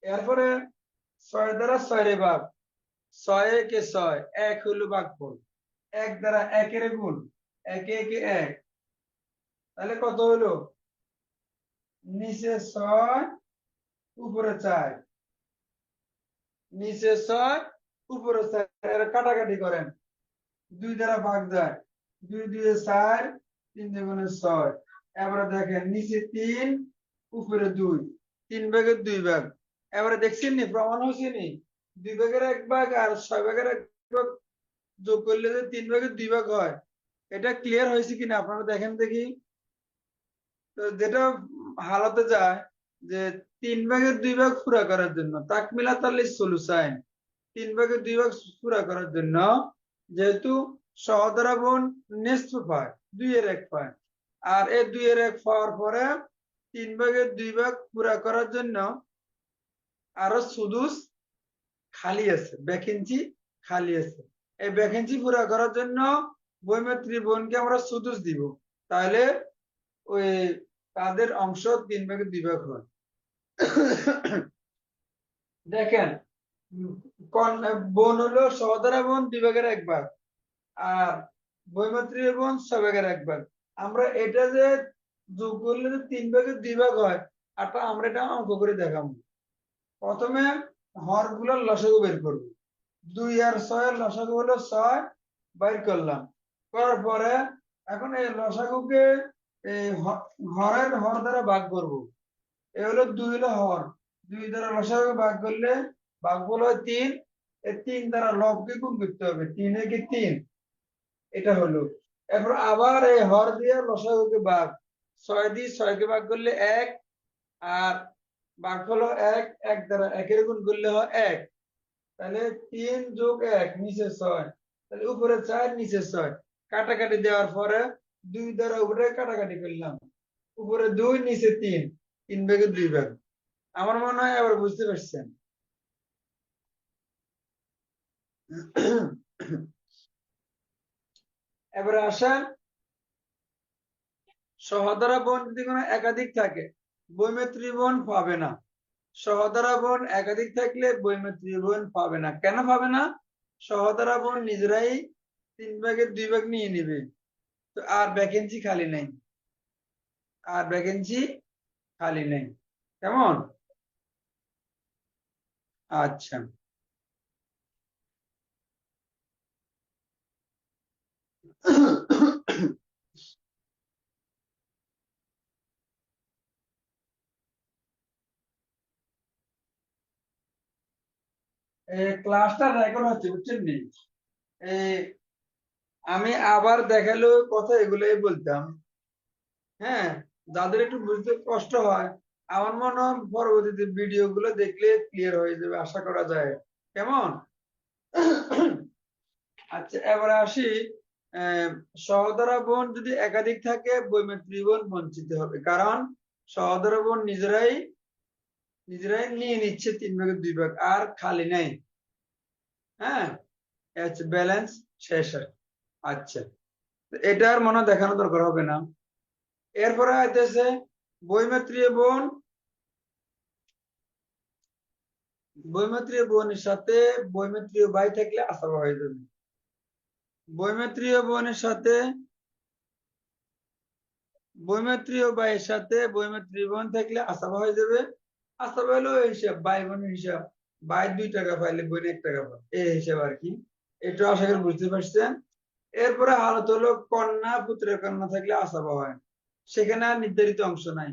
A: এরপরে 6 দ্বারা 6 এর ভাগ, 6 একে 6, 1 হলো ভাগফল। 1 দ্বারা 1 এর গুণ, 1 একে 1, তাহলে কত হলো? নিচে 6, উপরে 4, নিচে 6, উপরে 4, এর কাটাকাটি করেন, 2 দ্বারা ভাগ যায়, 2 2 4, 3 দুগুণে 6। এবারে দেখেন নিচে 3, উপরে 2, 3 ভাগের 2 ভাগ। এবারে দেখছেন নি, প্রমাণ হয়েছে নি? 2 ভাগের 1 ভাগ আর 6 ভাগের 1 ভাগ যোগ করলে যে 3 ভাগের 2 ভাগ হয়, এটা ক্লিয়ার হয়েছে কিনা আপনারা দেখেন দেখি। তো যেটা হালাতে যায় যে 3 ভাগের 2 ভাগ পুরা করার জন্য তাকমিলাত সলুসাইন, 3 ভাগের 2 ভাগ পুরা করার জন্য, যেহেতু সহদ্রাবণ নিঃস্ব পায়, 2 এর 1 পায়, আর এই 2 এর 1 পাওয়ার পরে 3 ভাগের 2 ভাগ পুরা করার জন্য আরো সুদুস খালি আছে, ভ্যাকেন্সি খালি আছে। এই ভ্যাকেন্সি পুরা করার জন্য বৈমাত্রী বোনকে আমরা সুদুস দিব, তাহলে ওই তাদের অংশ 3 ভাগের 2 ভাগ হয়। দেখেন, বোন হলো সহদরা বোন 2 ভাগের 1 ভাগ, আর বৈমাত্রীয় বোন 6 ভাগের 1 ভাগ। আমরা এটা যে যোগ করলে যে 3 ভাগের 2 ভাগ হয়, আমরা এটা অঙ্ক করে দেখাবো। প্রথমে হর গুলোর লসাগু বের করবো। 2 আর 6 এর লসাগু হলো 6, বাইর করলাম। করার পরে এখন এই লসাগুকে এই হরের হর দ্বারা ভাগ করব। এ হলো 2 হলো হর, 2 দ্বারা লসাগু ভাগ করলে ভাগফল হয় 3। এই 3 দ্বারা লবকে গুণ করতে হবে, 3 একে 3, এটা হলো। এরপর আবার এই হর দিয়ে লসাগুকে ভাগ, 6 দিয়ে 6 কে ভাগ করলে 1, আর ভাগফল 1, 1 দ্বারা 1 এর গুণ করলে হয় 1। তাহলে 3 যোগ 1 নিচে 6, তাহলে উপরে 4 নিচে 6। কাটাকাটি দেওয়ার পরে 2 দ্বারা উপরে কাটাকাটি করলাম, উপরে 2 নিচে 3, 3 ভাগের 2 ভাগ। আমার মনে হয় আবার বুঝতে পারছেন। এবারে আসেন, সহদরা বোন যদি কোনো একাধিক থাকে বৈমিত্রী বোন পাবে না। সহদরা বোন একাধিক থাকলে বৈমিত্রী বোন পাবে না। কেন পাবে না? সহদরা বোন নিজেরাই 3 ভাগের 2 ভাগ নিয়ে নিবে, তো আর ভ্যাকেন্সি খালি নেই, আর ভ্যাকেন্সি খালি নেই। কেমন? আচ্ছা, ক্লাসটা রেকর্ড হচ্ছে, বুঝছেন নি? এই আমি আবার দেখালেও কথা এগুলোই বলতাম। হ্যাঁ, যাদের একটু বুঝতে কষ্ট হয়, আমার মনে হয় পরবর্তীতে ভিডিও গুলো দেখলে ক্লিয়ার হয়ে যাবে, আশা করা যায়। কেমন? আচ্ছা, এবারে আসি। আহ, সহোদর বোন যদি একাধিক থাকে, বৈমাত্রী বোন বঞ্চিত হবে, কারণ সহোদর বোন নিজেরাই নিজেরাই নিয়ে নিচ্ছে 3 ভাগের 2 ভাগ, আর খালি নাই। হ্যাঁ, ব্যালেন্স শেষ হয়। আচ্ছা, তো এটা আর মনে হয় দেখানো দরকার হবে না। এরপরে আইতেছে বৈমাত্রীয় বোন। বৈমাত্রীয় বোনের সাথে বৈমাত্রীয় ভাই থাকলে আসাবা হয়ে যাবে। বৈমাত্রীয় বোনের সাথে বৈমাত্রীয় ভাইয়ের সাথে বৈমাত্রীয় বোন থাকলে আসাবা হয়ে যাবে। আসাবা হলো এই হিসাব, ভাই বোনের হিসাব। ভাই 2 টাকা পাইলে বোন 1 টাকা পায়, এই হিসাব আর কি। এটা আশা করি বুঝতে পারছেন। এরপরে হালত হলো কন্যা পুত্রের কন্যা থাকলে আসাবা হয়। সেখানে আর নির্ধারিত অংশ নাই।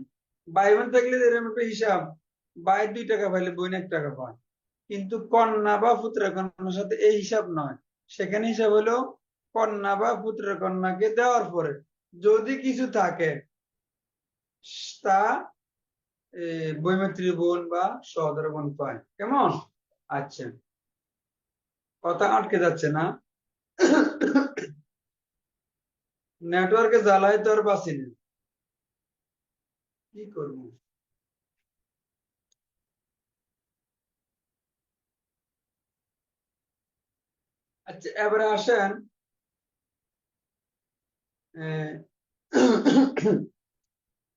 A: ভাই বোন থাকলে এরকম একটা হিসাব, ভাই 2 টাকা পাইলে বোন 1 টাকা পায়। কিন্তু কন্যা বা পুত্রের কন্যার সাথে এই হিসাব নয়। সেখানে হিসাব হলো কন্যা বা পুত্রের কন্যাকে দেওয়ার পরে যদি কিছু থাকে, তা বৈমাত্রী বোন বা সহোদর বোন পায়। কেমন? আচ্ছা, কথা আটকে যাচ্ছে না? নেটওয়ার্কে জ্বালায় তো আর বাঁচি না, কি করবো। আচ্ছা, এবারে আসেন। আহ,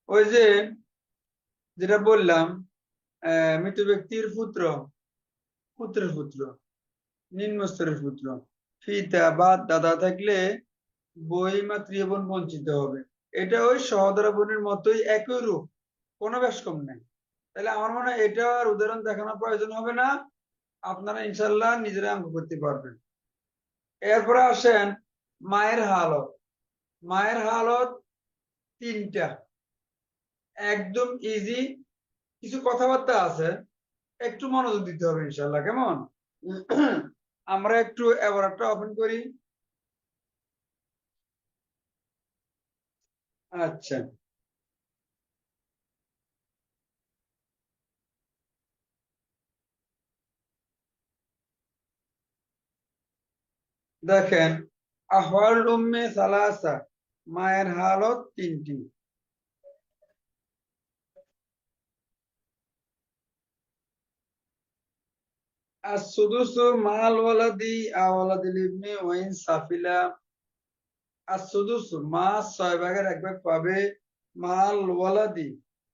A: ওই যে যেটা বললাম, মৃত ব্যক্তির পুত্র, পুত্রের পুত্র, নিম্ন স্তরের পুত্র, পিতা বা দাদা থাকলে বৈমাত্রী বোন বঞ্চিত হবে। এটা ওই সহোদর বোনের মতোই, একই রূপ, কোনো বেশ কম নেই। তাহলে আমার মনে হয় এটা আর উদাহরণ দেখানোর প্রয়োজন হবে না, আপনারা ইনশাল্লাহ নিজেরা অঙ্ক করতে পারবেন। এরপরে আসেন মায়ের হালত। মায়ের হালত 3টা, একদম ইজি। কিছু কথাবার্তা আছে, একটু মনোযোগ দিতে হবে ইনশাল্লাহ। কেমন? আমরা একটু এবারটা ওপেন করি। আচ্ছা, দেখেন, আহওয়াল উম্মে সালাসা, মায়ের হালত 3টি। আসুদুসু মাল ওয়ালাদি আওয়ালাদিল ইবনে ওয়াইন সাফিলা। আসুদুসু মা 6 ভাগের 1 ভাগ পাবে। মাল ওয়ালাদি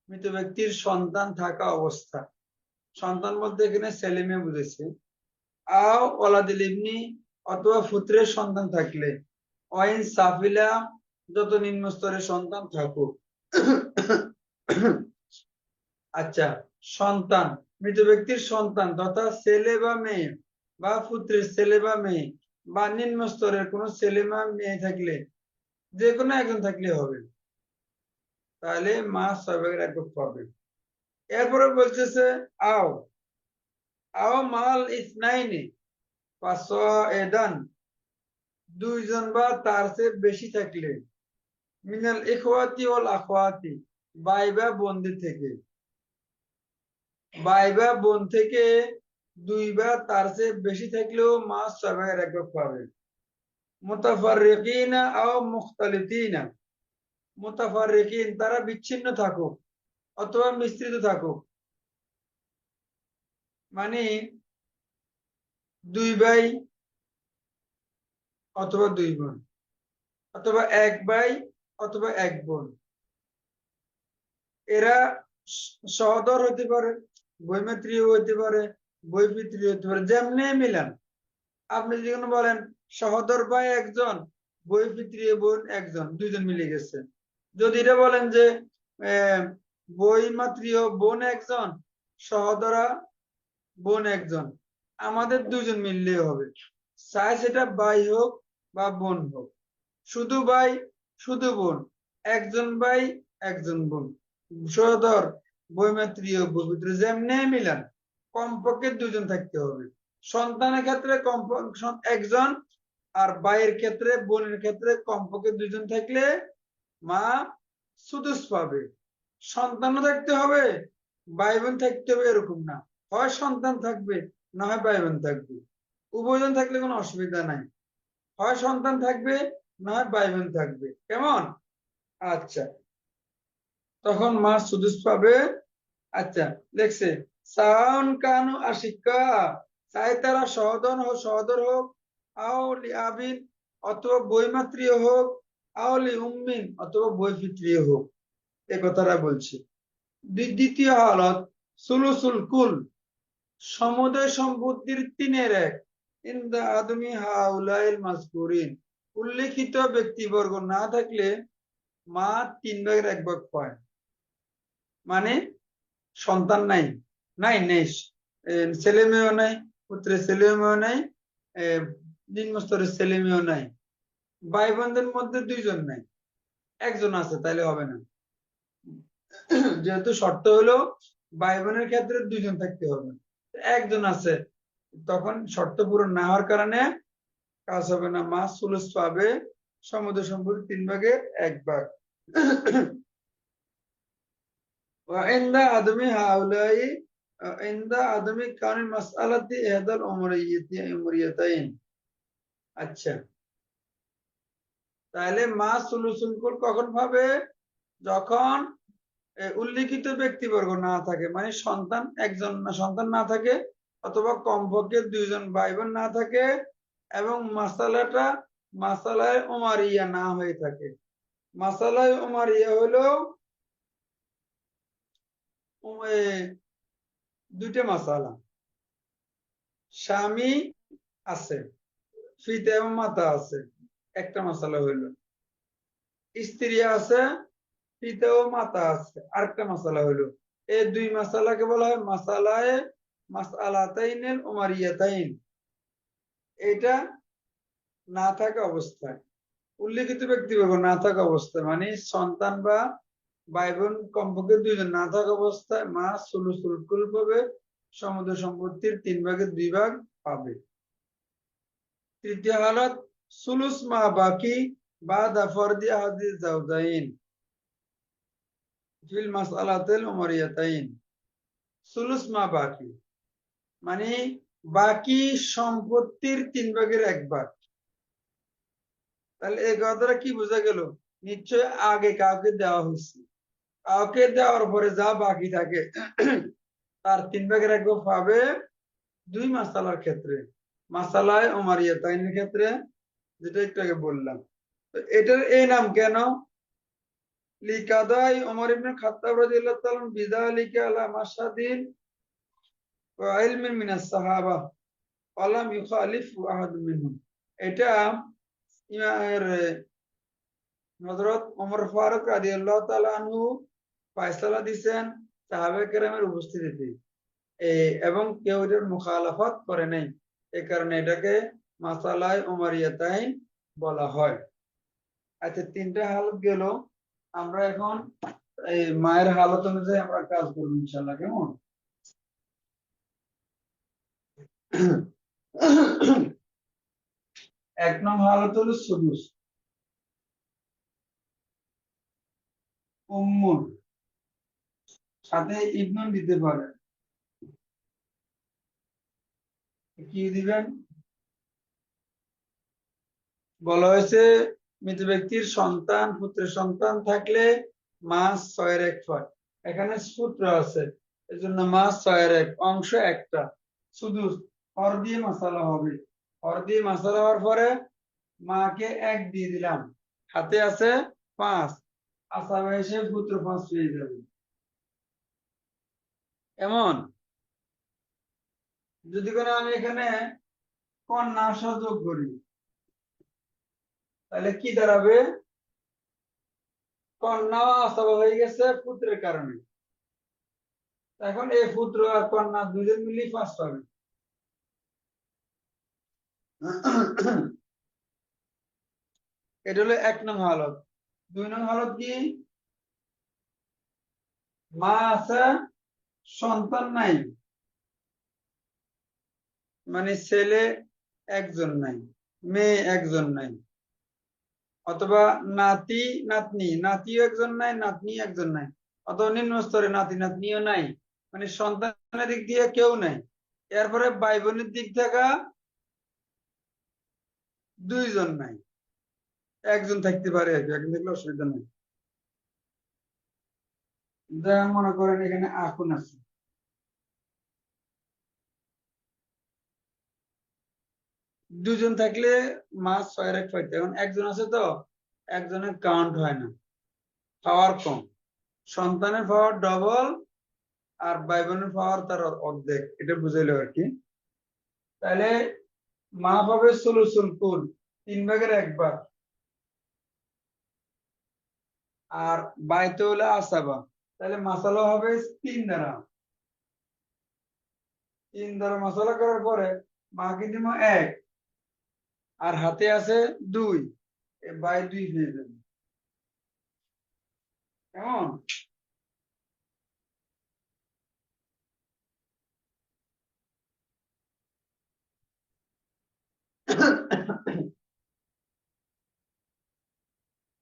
A: মৃত ব্যক্তির সন্তান থাকা অবস্থা, সন্তান বলতে এখানে ছেলে মেয়ে বুঝেছে। আও ওয়ালাদিল ইবনি অথবা পুত্রের সন্তান থাকলে, ওয়াইন সাফিলা যত নিম্ন স্তরের সন্তান থাকুক। আচ্ছা, সন্তান, মৃত ব্যক্তির সন্তান তথা ছেলে বা মেয়ে, বা পুত্রের ছেলে বা মেয়ে, বা নিম্ন স্তরের কোন ছেলে বা মেয়ে থাকলে, যে কোনো একজন থাকলে হবে। তাহলে মা 6 ভাগের 1 ভাগ পাবে। এরপরে বলতেছে আও, আও মাল ইসনাইনি ফাসাইদান, 2 জন বা তার চেয়ে বেশি থাকলে, মিনাল ইখওয়াতি ওয়াল আখওয়াতি, ভাই বা বোনদের থেকে, ভাই বা বোন থেকে 2 বা তার চেয়ে বেশি থাকলেও মা 6 ভাগের 1 ভাগ পাবে। মুতাফাররিকিনা আও মুখতালিতিনা, মুতাফাররিকিন তারা বিচ্ছিন্ন থাকুক অথবা মিশ্রিত থাকুক, মানে 2 ভাই অথবা 2 বোন, অথবা 1 ভাই অথবা 1 বোন। এরা সহোদর হতে পারে, বৈমাত্রীয় হতে পারে, বৈপিত্রী হতে পারে, যেমনি মিলান। আপনি যেখানে বলেন সহোদর ভাই একজন, বৈপিত্রীয় বোন একজন, 2 জন মিলে গেছে। যদি এটা বলেন যে আহ, বৈমাত্রীয় বোন একজন, সহোদরা বোন একজন, আমাদের 2 জন মিললেই হবে। চাই সেটা ভাই হোক বা বোন হোক, শুধু ভাই শুধু বোন, একজন ভাই একজন বোন, সহোদর, বৈমাত্রীয় বৈপুত্র, যেমনি মিলান, কমপক্ষে 2 জন থাকতে হবে। সন্তানের ক্ষেত্রে কমপক্ষে একজন, আর ভাইয়ের ক্ষেত্রে বোনের ক্ষেত্রে কমপক্ষে 2 জন থাকলে মা সুদুস পাবে। সন্তানও থাকতে হবে, ভাই বোন থাকতে হবে এরকম না, হয় সন্তান থাকবে না হয় ভাই বোন থাকবে। উভয়জন থাকলে কোনো অসুবিধা নাই, হয় সন্তান থাকবে না হয় ভাই বোন থাকবে। কেমন? আচ্ছা, তখন মা সুদুস পাবে। আচ্ছা, লেখছে সাউন কানু আশিকা, চাই তারা সহদর হোক, আওলি আবিন অথবা বৈমাত্রীয় হোক, আওলি উম্মিন অথবা বৈপিত্রীয় হোক, এ কথাটা বলছি। দ্বিতীয় হালত সুলুসুল কুল, সমুদয় সম্পত্তির 3/1, ইনদা আদমি হাউলাইল মাজকুরিন, উল্লেখিত ব্যক্তিবর্গ না থাকলে মা 3/1 পায়। মানে সন্তান নাই, নেই, ছেলে মেয়েও নাই, পুত্রের ছেলে মেয়েও নাই, নিম্ন স্তরের ছেলে মেয়েও নাই, ভাই বোনদের মধ্যে 2 জন নাই, 1 জন আছে, তাইলে হবে না। যেহেতু শর্ত হলো ভাই বোনের ক্ষেত্রে 2 জন থাকতে হবে, 1 জন আছে, তখন শর্ত পূরণ না হওয়ার কারণে কাজ হবে না, মা সুলুস পাবে, সমুদ্র সম্পত্তি 3/1 وعند عدم هؤلاء عند عدم كون المسألة إحدى الأمريتين। আচ্ছা, তাহলে মা সুলুসুল কুল কখন পাবে? যখন উল্লিখিত ব্যক্তিবর্গ না থাকে, মানে সন্তান না থাকে, অথবা কমপক্ষে 2 জন ভাই বোন না থাকে, এবং মাসালায় ওমারিয়া না হয়ে থাকে। মাসালায় ওমারিয়া হলো 2টা মাসালা, স্বামী আছে, পিতা এবং মাতা আছে, একটা মাসালা হইলো। স্ত্রী আছে, পিতা ও মাতা আছে, আরেকটা মাসালা হইলো। এই 2 মাসালাকে বলা হয় মাসআলাতাইনুল উমারিয়াতাইন। এটা না থাকা অবস্থায়, উল্লেখিত ব্যক্তিবর্গ না থাকা অবস্থায়, মানে সন্তান বা ভাই বোন কমপক্ষে 2 জন না থাকা অবস্থায় মা সুলুসুল কুল পাবে, সমুদ্র সম্পত্তির 3/2 পাবে। তৃতীয় হালত সুলুস মা বাকি বাদা ফরদি আহাদি জাওজাইন ফিল মাসআলাতিল উমারিয়াতাইন। সুলুস মা বাকি মানে বাকি সম্পত্তির 3/1 তাহলে এই কথাটা কি বোঝা গেল? নিশ্চয় আগে কাউকে দেওয়া হয়েছে, কাউকে দেওয়ার পরে যা বাকি থাকে তার 3/1 পাবে 2 মাসালার ক্ষেত্রে, মাসালায় ওমারিয়াতাইনের ক্ষেত্রে, যেটা একটু আগে বললাম। তো এটার এই নাম কেন? লিকাদাই ওমর ইবনে খাত্তাব রাদিয়াল্লাহু তাআলা বিযালিকা আলা মাশহাদিন ওয়া ইলমিন মিনাস সাহাবা ওয়া লাম ইউখালিফু আহাদ মিনহুম। এটা হযরত ওমর ফারুক রাদিয়াল্লাহু তাআলা আনহু ফয়সালা দিবেন সাহাবায়ে কেরামের উপস্থিতিতে, এবং কেউ এটার মুখালাফাত করে নাই, এই কারণে এটাকে মাসালায়ে উমারিয়াতাইন বলা হয়। আচ্ছা, 3টা হালত গেল। আমরা এখন এই মায়ের হালত অনুযায়ী আমরা কাজ করবো ইনশাআল্লাহ। কেমন? 1 নং হালত হলো সুদুস, উম্মুন, সাথে ইবনুন দিতে পারে। কি দিবেন? বলা হয়েছে মৃত ব্যক্তির সন্তান, পুত্রের সন্তান থাকলে মাস 6/1 পায়। এখানে সূত্র আছে, এজন্য মাস 6/1, অংশ একটা, শুধু হর দিয়ে মাসালা হবে। হর দিয়ে মাসালা হওয়ার পরে মাকে 1 দিয়ে দিলাম, হাতে আছে 5, আসামে এসে পুত্র 5 পেয়ে যাবে। এমন যদি করে আমি এখানে কন্যা যোগ করি, তাহলে কি দাঁড়াবে? কন্যা আসাবা হয়ে গেছে পুত্রের কারণে, এখন এই পুত্র আর কন্যা 2 জন মিলিয়ে 5 পাবে। এটা হলো 1 নং হালত। 2 নং হালত কি? মা আছে, সন্তান নাই, মানে ছেলে 1 জন নাই, মেয়ে একজন নাই, অথবা নাতি নাতনি, নাতিও একজন নাই, নাতনি একজন নাই, অথবা নিম্ন স্তরে নাতি নাতনিও নাই, মানে সন্তানের দিক দিয়ে কেউ নাই। এরপরে ভাই বোনের দিক থেকে দুইজন নাই, একজন থাকতে পারে আর কি, একজন থাকলে অসুবিধা নেই। যেমন মনে করেন এখানে আখুন আছে, দুজন থাকলে মাছ ছয়ের এক পাইতে, এখন একজন আছে তো একজনের কাউন্ট হয় না, পাওয়ার কম, সন্তানের পাওয়ার ডবল আর ভাই বোনের পাওয়ার তার অর্ধেক, এটা বুঝাইলো আর কি। তাহলে মা পাবে সুলুসুল কুল, 3/1 ভাগ, আর বাইতে হলে আসাবা, তাহলে মাসালা হবে 3 দ্বারা, 3 দ্বারা মশলা করার পরে মাকে দিব 1, আর হাতে আছে 2, বাই 2 পেয়ে যাবে। কেমন?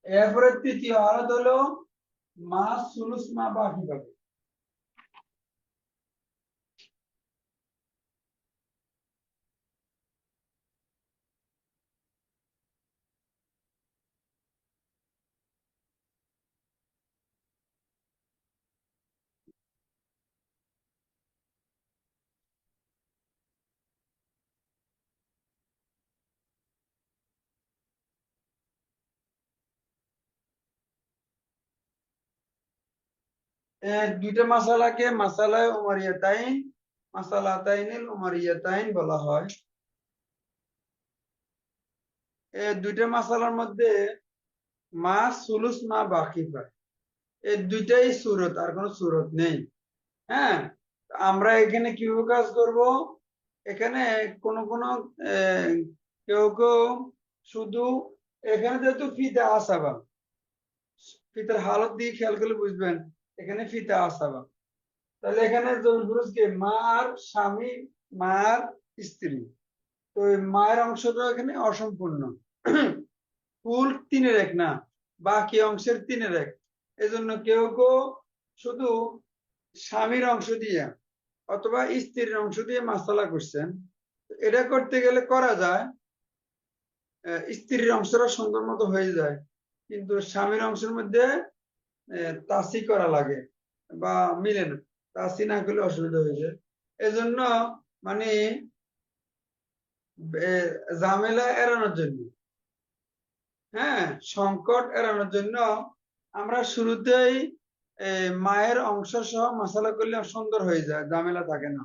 A: এরপরে তৃতীয় হালত হলো মা সুলুস মা বাকি পাবে। দুইটা মাসালাকে মাসালায় উমারিয়াতাইন, মাসালাতাইনিল উমারিয়াতাইন বলা হয়। এই দুইটা মাসালার মধ্যে মা সুলুস মা বাকি পায়, এই দুইটাই সুরত, আর কোনো সুরত নেই। হ্যাঁ, আমরা এখানে কিভাবে কাজ করব, এখানে কোন কোন কেউ কেউ শুধু, এখানে যেহেতু ফিতা আসাবা, ফিতার হালত দিয়ে খেয়াল করলে বুঝবেন এখানে ফিতা আসাবা, তাহলে এখানে জমির পুরুষ কে, মা আর স্বামী, মা আর স্ত্রী, তো ওই মায়ের অংশটা এখানে অসম্পূর্ণ, ফুল 3/1 না, বাকি অংশের 3/1। এজন্য কেউ কেউ শুধু স্বামীর অংশ দিয়ে অথবা স্ত্রীর অংশ দিয়ে মাসালা করছেন। এটা করতে গেলে করা যায়, স্ত্রীর অংশটা সুন্দর মতো হয়ে যায়, কিন্তু স্বামীর অংশের মধ্যে তাসি করা লাগে বা মিলে না, তাসি না করলে অসুবিধা হয়ে যায়। এজন্য মানে ঝামেলা এড়ানোর জন্য, হ্যাঁ, সংকট এড়ানোর জন্য আমরা শুরুতেই মায়ের অংশ সহ মশলা করলে সুন্দর হয়ে যায়, ঝামেলা থাকে না।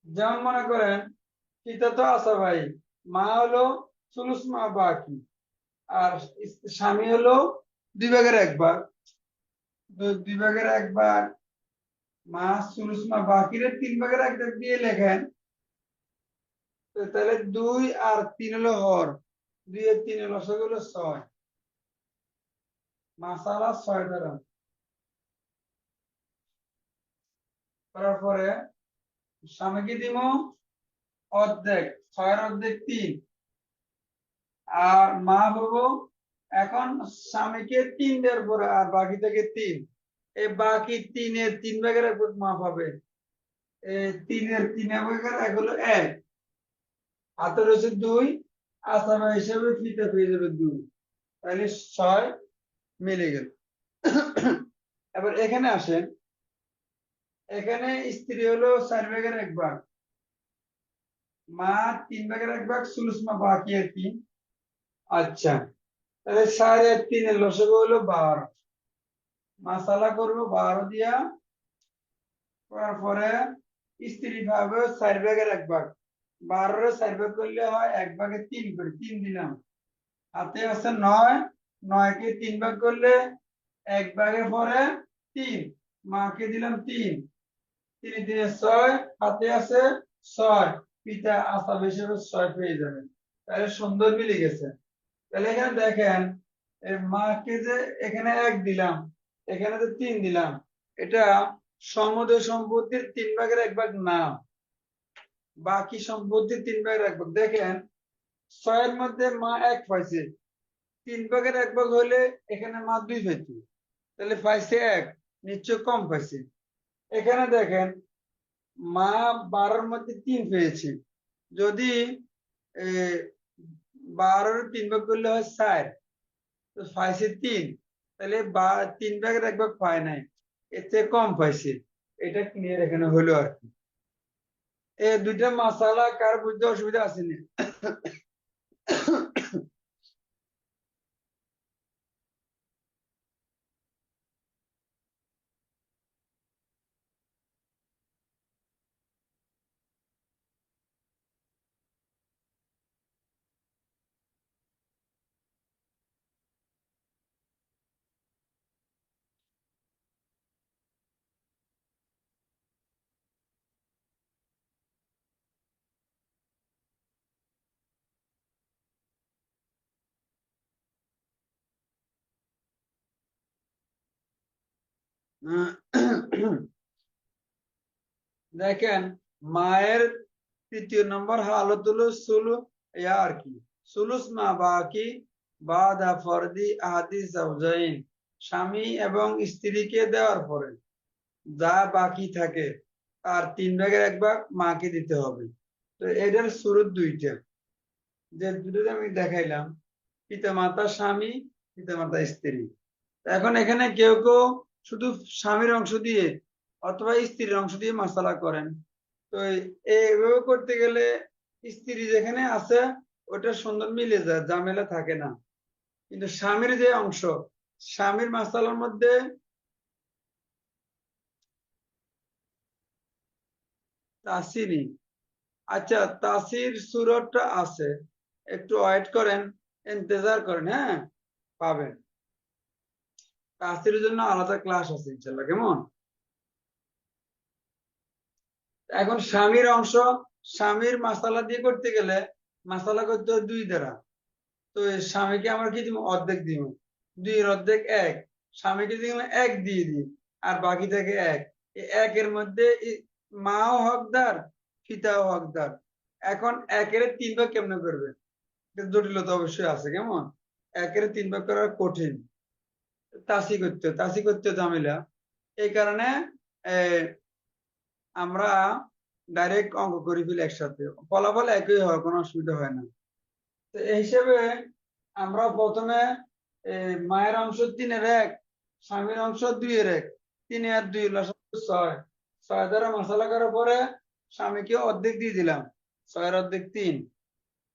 A: যেমন মনে করেন পিতা তো আছে ভাই, মা হলো সুলুস মা বাকি, আর স্বামী হলো 2/1 ভাগ, 2/1 ভাগ, মা সুলুস মা বাকিরে 3/1 দিয়ে লেখেন, তো তাহলে 2 আর 3 হলো হর, 2 আর 3 হলো 6, মাসালা 6 দ্বারা করার পরে স্বামীকে দিব অর্ধেক, 6/অর্ধেক 3, আর মা হবো, এখন স্বামীকে 3 দেওয়ার পরে আর বাকি থেকে 3, এই বাকি 3-এর 3/1 মা পাবে, এই 3-এর 3/1 হলো 1, হাতে রয়েছে 2, আসামা হিসেবে ফিতে পেয়ে যাবে 2, তাহলে 6 মিলে গেল। এবার এখানে আসেন, এখানে স্ত্রী হলো 4/1 ভাগ, মা 3/1 ভাগ, সুলুস মা বাকি আর 3। আচ্ছা, তাহলে 4 আর 3-এর লসাগু হলো 12, মাসালা করবো 12 দিয়া, করার পরে স্ত্রী ভাবে 4/1 ভাগ, 12-এর 4 ভাগ করলে হয় 1/3 করে, 3 দিলাম, হাতে আছে 9, 9-কে 3 ভাগ করলে 1/এ পরে 3, মাকে দিলাম 3, 3 × 3 = 6, হাতে আছে 6, পিতা আসাব হিসেবে 6 পেয়ে যাবেন। তাহলে সুন্দর মিলে গেছে। তাহলে এখানে দেখেন, মাকে যে এখানে 1 দিলাম, এখানে যে 3 দিলাম, এটা সমুদয় সম্পত্তির 3/1 ভাগ না, বাকি সম্পত্তির 3/1 ভাগ। দেখেন ছয়ের মধ্যে মা 1 পাইছে, 3 ভাগের 1 ভাগ হইলে এখানে মা 2 পাইতো, তাহলে পাইছে 1, নিশ্চয় কম পাইছে। এখানে দেখেন মা 12-র মধ্যে 3 পেয়েছে, যদি 12-র 3 ভাগ করলে হয় 4, তো পাইছে 3, তাহলে 3 ভাগের 1 ভাগ পায় নাই, এর চেয়ে কম পাইছে। এটা ক্লিয়ার এখানে হলো আর কি। এই দুইটা মাসালা কার বুঝতে অসুবিধা আসেনি? দেখেন মায়ের 3য় নম্বর হালত হলো আর কি সুলুস মা বাকি বাদা ফরদি আহাদি জাওজাইন, স্বামী এবং স্ত্রীকে দেওয়ার পরে যা বাকি থাকে তার 3 ভাগের 1 ভাগ মাকে দিতে হবে। তো এটার শুরুর দুইটা, যে দুটো আমি দেখাইলাম, পিতা মাতা স্বামী, পিতা মাতা স্ত্রী। এখন এখানে কেউ কেউ শুধু স্বামীর অংশ দিয়ে অথবা স্ত্রীর অংশ দিয়ে মাসালা করেন। তো এইভাবে করতে গেলে স্ত্রী যেখানে আছে ওটা সুন্দর মিলে যায়, ঝামেলা থাকে না। কিন্তু স্বামীর যে অংশ, স্বামীর মাসালার মধ্যে তাসিরি, আচ্ছা তাসির সুরতটা আছে, একটু ওয়েট করেন, ইন্তজার করেন, হ্যাঁ পাবেন। তাসিরের জন্য আলাদা ক্লাস আছে ইনশাল্লাহ, কেমন? এখন স্বামীর অংশ, স্বামীর মাসালা দিয়ে করতে গেলে মাসালা করতে হয় 2 দ্বারা। তো স্বামীকে আমরা কি দিব? অর্ধেক দিব, 2-এর অর্ধেক 1, স্বামীকে দিলাম 1 দিয়ে দিই, আর বাকি থাকে 1। এই 1-এর মধ্যে মাও হকদার, পিতাও হকদার। এখন 1-এর 3 ভাগ কেমনে করবে? এটা জটিলতা অবশ্যই আছে, কেমন? 1-এর 3 ভাগ করা কঠিন, তাসি করতে ঝামেলা। এই কারণে আমরা ডাইরেক্ট অঙ্ক করে ফেলি একসাথে, ফলাফল একই হয়, কোনো অসুবিধা হয় না। তো এই হিসেবে আমরা প্রথমে মায়ের অংশ 3-এর 1, স্বামীর অংশ 2-এর 1, 3 আর 2 লসাগু 6, 6 দ্বারা মশলা করার পরে স্বামীকে অর্ধেক দিয়ে দিলাম, 6-এর অর্ধেক 3,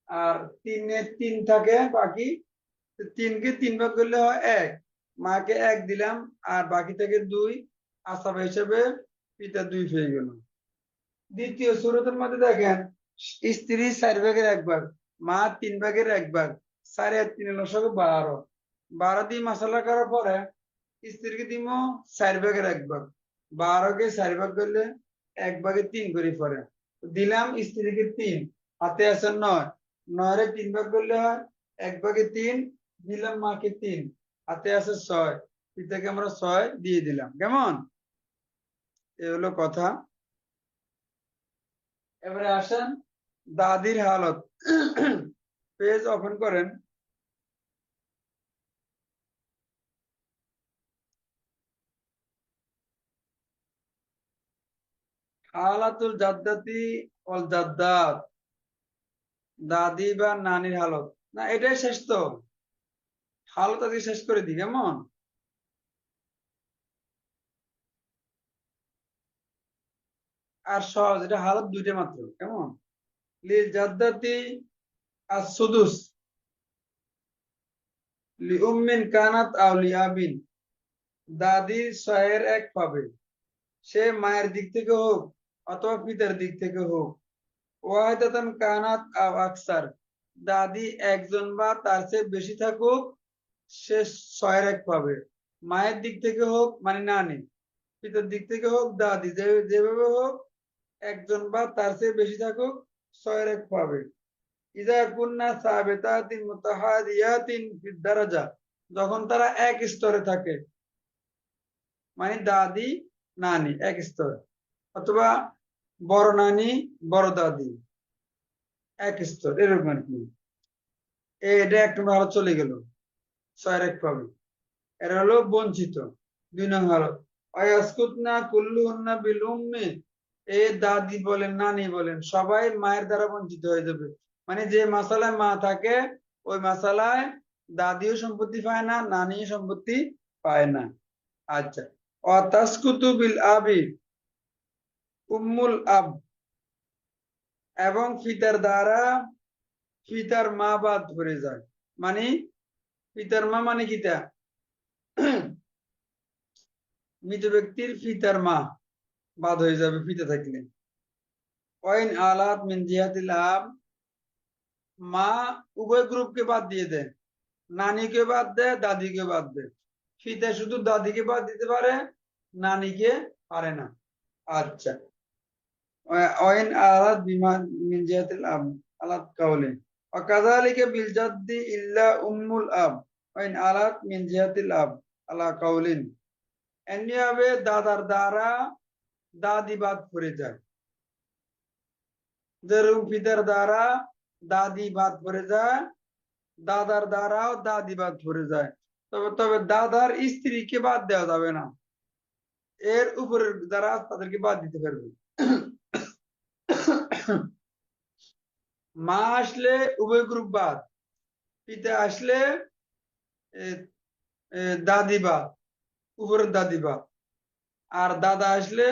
A: আর 3-এর 3 থাকে বাকি। 3-কে 3 ভাগ করলে হয় 1, মাকে 1 দিলাম, আর বাকি থেকে 2, আসাবা হিসেবে পিতা 2 হয়ে গেল। দ্বিতীয় সূরতের মধ্যে দেখেন স্ত্রী 4 ভাগের 1 ভাগ, মা 3 ভাগের 1 ভাগ, 4 আর 3 লসাগু 12, 12 দিয়ে মশলা করার পরে স্ত্রীকে দিব 4 ভাগের 1 ভাগ, 12-কে 4 ভাগ করলে 1 ভাগে 3 করে পরে দিলাম স্ত্রীকে 3, হাতে আছে 9, 9-এর 3 ভাগ করলে হয় 1 ভাগে 3, দিলাম মাকে 3, হাতে আছে 6, পিতাকে আমরা 6 দিয়ে দিলাম, কেমন? এ হলো কথা। এবারে আসেন দাদির হালত। পেজ ওপেন করেন। হালাতুল জাদ্দাতি ওয়াল জাদ্দাত, দাদি বা নানির হালত। না এটাই শেষ তো, হালত আজকে শেষ করে দিই, কেমন? আর সহজ, এটা হালত 2টা মাত্র, কেমন? লিল জাদ্দাতি as-sudus লি উম্মিন কানাত আও লি আবিন, দাদি 6-এর 1 পাবে, সে মায়ের দিক থেকে হোক অথবা পিতার দিক থেকে হোক। ওয়াহিদাতান কানাত আও আকসার, দাদি একজন বা তার চেয়ে বেশি থাকুক, সে 6-এর 1 পাবে। মায়ের দিক থেকে হোক মানে নানি, পিতার দিক থেকে হোক দাদি, যেভাবে হোক একজন বা তার চেয়ে বেশি থাকুক 6-এর 1 পাবে। ইযা কুন্না সাবিতাতিন মুতাহাদিয়াতিন ফিদ দারাজা, যখন তারা এক স্তরে থাকে, মানে দাদি নানি এক স্তরে, অথবা বড় নানি বড় দাদি এক স্তর, এরকম আর কি। এটা এক নম্বর হালত চলে গেল, ছয়ের এক পাবে। এরা হলো বঞ্চিত। 2 নং হালত, অয়াসকুতনা কুল্লুহুন্না বিল উম্মি, এ দাদি বলেন নানি বলেন সবাই মায়ের দ্বারা বঞ্চিত হয়ে যাবে। মানে যে মাসালায় মা থাকে ওই মাসালায় দাদিও সম্পত্তি পায় না, নানিও সম্পত্তি পায় না। আচ্ছা, অতাসকুতু বিল আবি উম্মুল আব, এবং পিতার দ্বারা পিতার মা বাদ পড়ে যায়। মানে পিতার মা মানে কিটা, মৃত ব্যক্তির পিতার মা বাদ হয়ে যাবে পিতা থাকলে। ওয়াইন আলাত মিন জিহাতিল আব, মা উভয় গ্রুপকে বাদ দিয়ে দেয়, নানিকে বাদ দেয়, দাদিকে বাদ দেয়। পিতা শুধু দাদিকে বাদ দিতে পারে, নানিকে পারে না। আচ্ছা, ওয়াইন আলাত বিমা মিন জিহাতিল আব আলাত কাউলিন, ওয়াকাযালিকা বিল জাদ্দি ইল্লা উম্মুল আব ওয়াইন আলাত মিন জিহাতিল আব আলা কাউলিন। এমনিভাবে দাদার দ্বারা দাদি বাদ পড়ে যায়, যেরকম পিতার দ্বারা দাদি বাদ পড়ে যায়, দাদার দ্বারাও দাদি বাদ পড়ে যায়। তবে তবে দাদার স্ত্রীকে বাদ দেওয়া যাবে না, এর উপরের দ্বারা তাদেরকে বাদ দিতে পারবে। মা আসলে উভয় গ্রুপ বাদ, পিতা আসলে এ, দাদি বাদ, উপরের দাদি বাদ। আর দাদা আসলে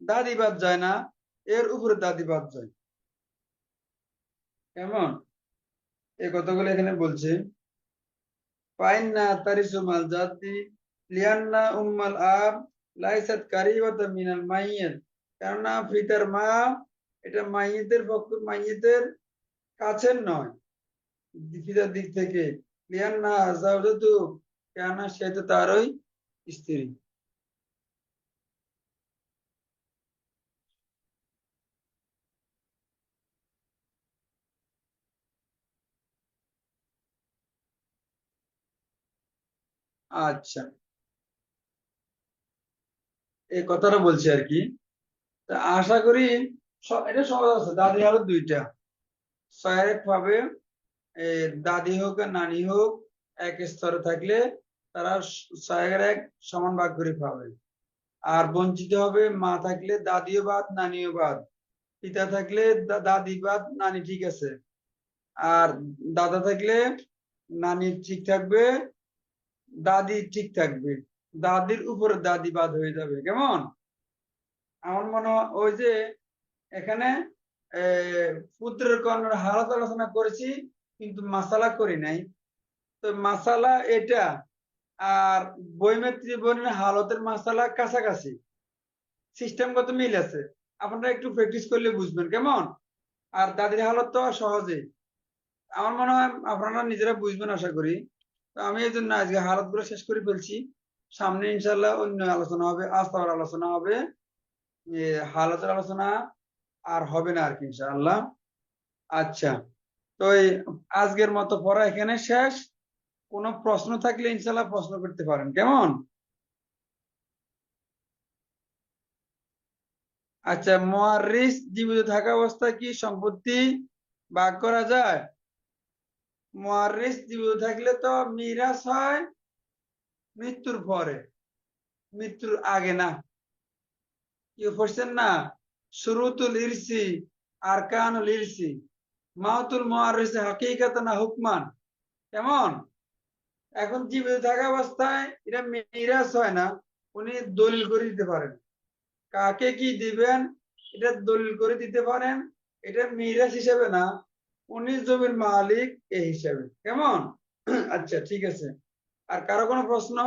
A: দাদি বাদ যায় না, এর উপরে দাদি বাদ যায়। কেমন, এই কথাগুলো এখানে বলছে। ফাইন্না তারিসু মাল জাদ্দি লিয়ান্না উম্মাল আব লাইসাত কারিবাতাম মিনাল মাইয়িত, কেননা পিতার মা এটা মাইয়িতের পক্ষ, মাইয়িতের কাছের নয় পিতার দিক থেকে। লিয়ান্না যাওজাতু, কেননা সে তো তারই স্ত্রী। আচ্ছা, এই কথাটা বলছি আর কি। তা আশা করি এটা সহজ আছে। দাদি হলো দুইটা, ছয়ের ভাবে দাদি হোক আর নানি হোক এক স্তরে থাকলে তারা ছয়ের এক সমান ভাগ করে পাবে। আর বঞ্চিত হবে মা থাকলে দাদিও বাদ নানিও বাদ, পিতা থাকলে দাদি বাদ নানি ঠিক আছে, আর দাদা থাকলে নানি ঠিক থাকবে, দাদি ঠিক থাকবে, দাদির উপরে দাদি বাদ হয়ে যাবে। কেমন, আমার মনে হয় ওই যে এখানে পুত্রের কর্ণের হালত আলোচনা করেছি কিন্তু মাসালা করি নাই। তো মাসালা এটা আর বৈমেত্রী বর্ণের হালতের মাসালা কাছাকাছি, সিস্টেমগত মিল আছে, আপনারা একটু প্র্যাকটিস করলে বুঝবেন। কেমন, আর দাদির হালত তো সহজে, আমার মনে হয় আপনারা নিজেরা বুঝবেন আশা করি। তো আমি এই জন্য আজকে হালত গুলো শেষ করে ফেলছি। সামনে ইনশাল্লাহ অন্য আলোচনা হবে, আস্তাবার আলোচনা হবে, হালতের আলোচনা আর হবে না আর কি ইনশাআল্লাহ। আচ্ছা, তো এই আজকের মতো পড়া এখানে শেষ। কোনো প্রশ্ন থাকলে ইনশাল্লাহ প্রশ্ন করতে পারেন। কেমন, আচ্ছা, মুয়াররিস জীবিত থাকা অবস্থায় কি সম্পত্তি ভাগ করা যায়? মুয়াররিস জীবিত থাকলে তো মিরাস হয় মৃত্যুর পরে, মৃত্যুর আগে না। কি পড়ছেন না, শুরুতুল ইরসি আরকানুল ইরসি, মাউতুল মুয়াররিস হাকিকাতান না হুকমান। কেমন, এখন জীবিত থাকা অবস্থায় এটা মিরাস হয় না, উনি দলিল করে দিতে পারেন কাকে কি দিবেন, এটা দলিল করে দিতে পারেন। এটা মিরাস হিসাবে না, উনি জমির মালিক এই হিসাবে। কেমন, আচ্ছা ঠিক আছে। আর কারো কোনো প্রশ্ন?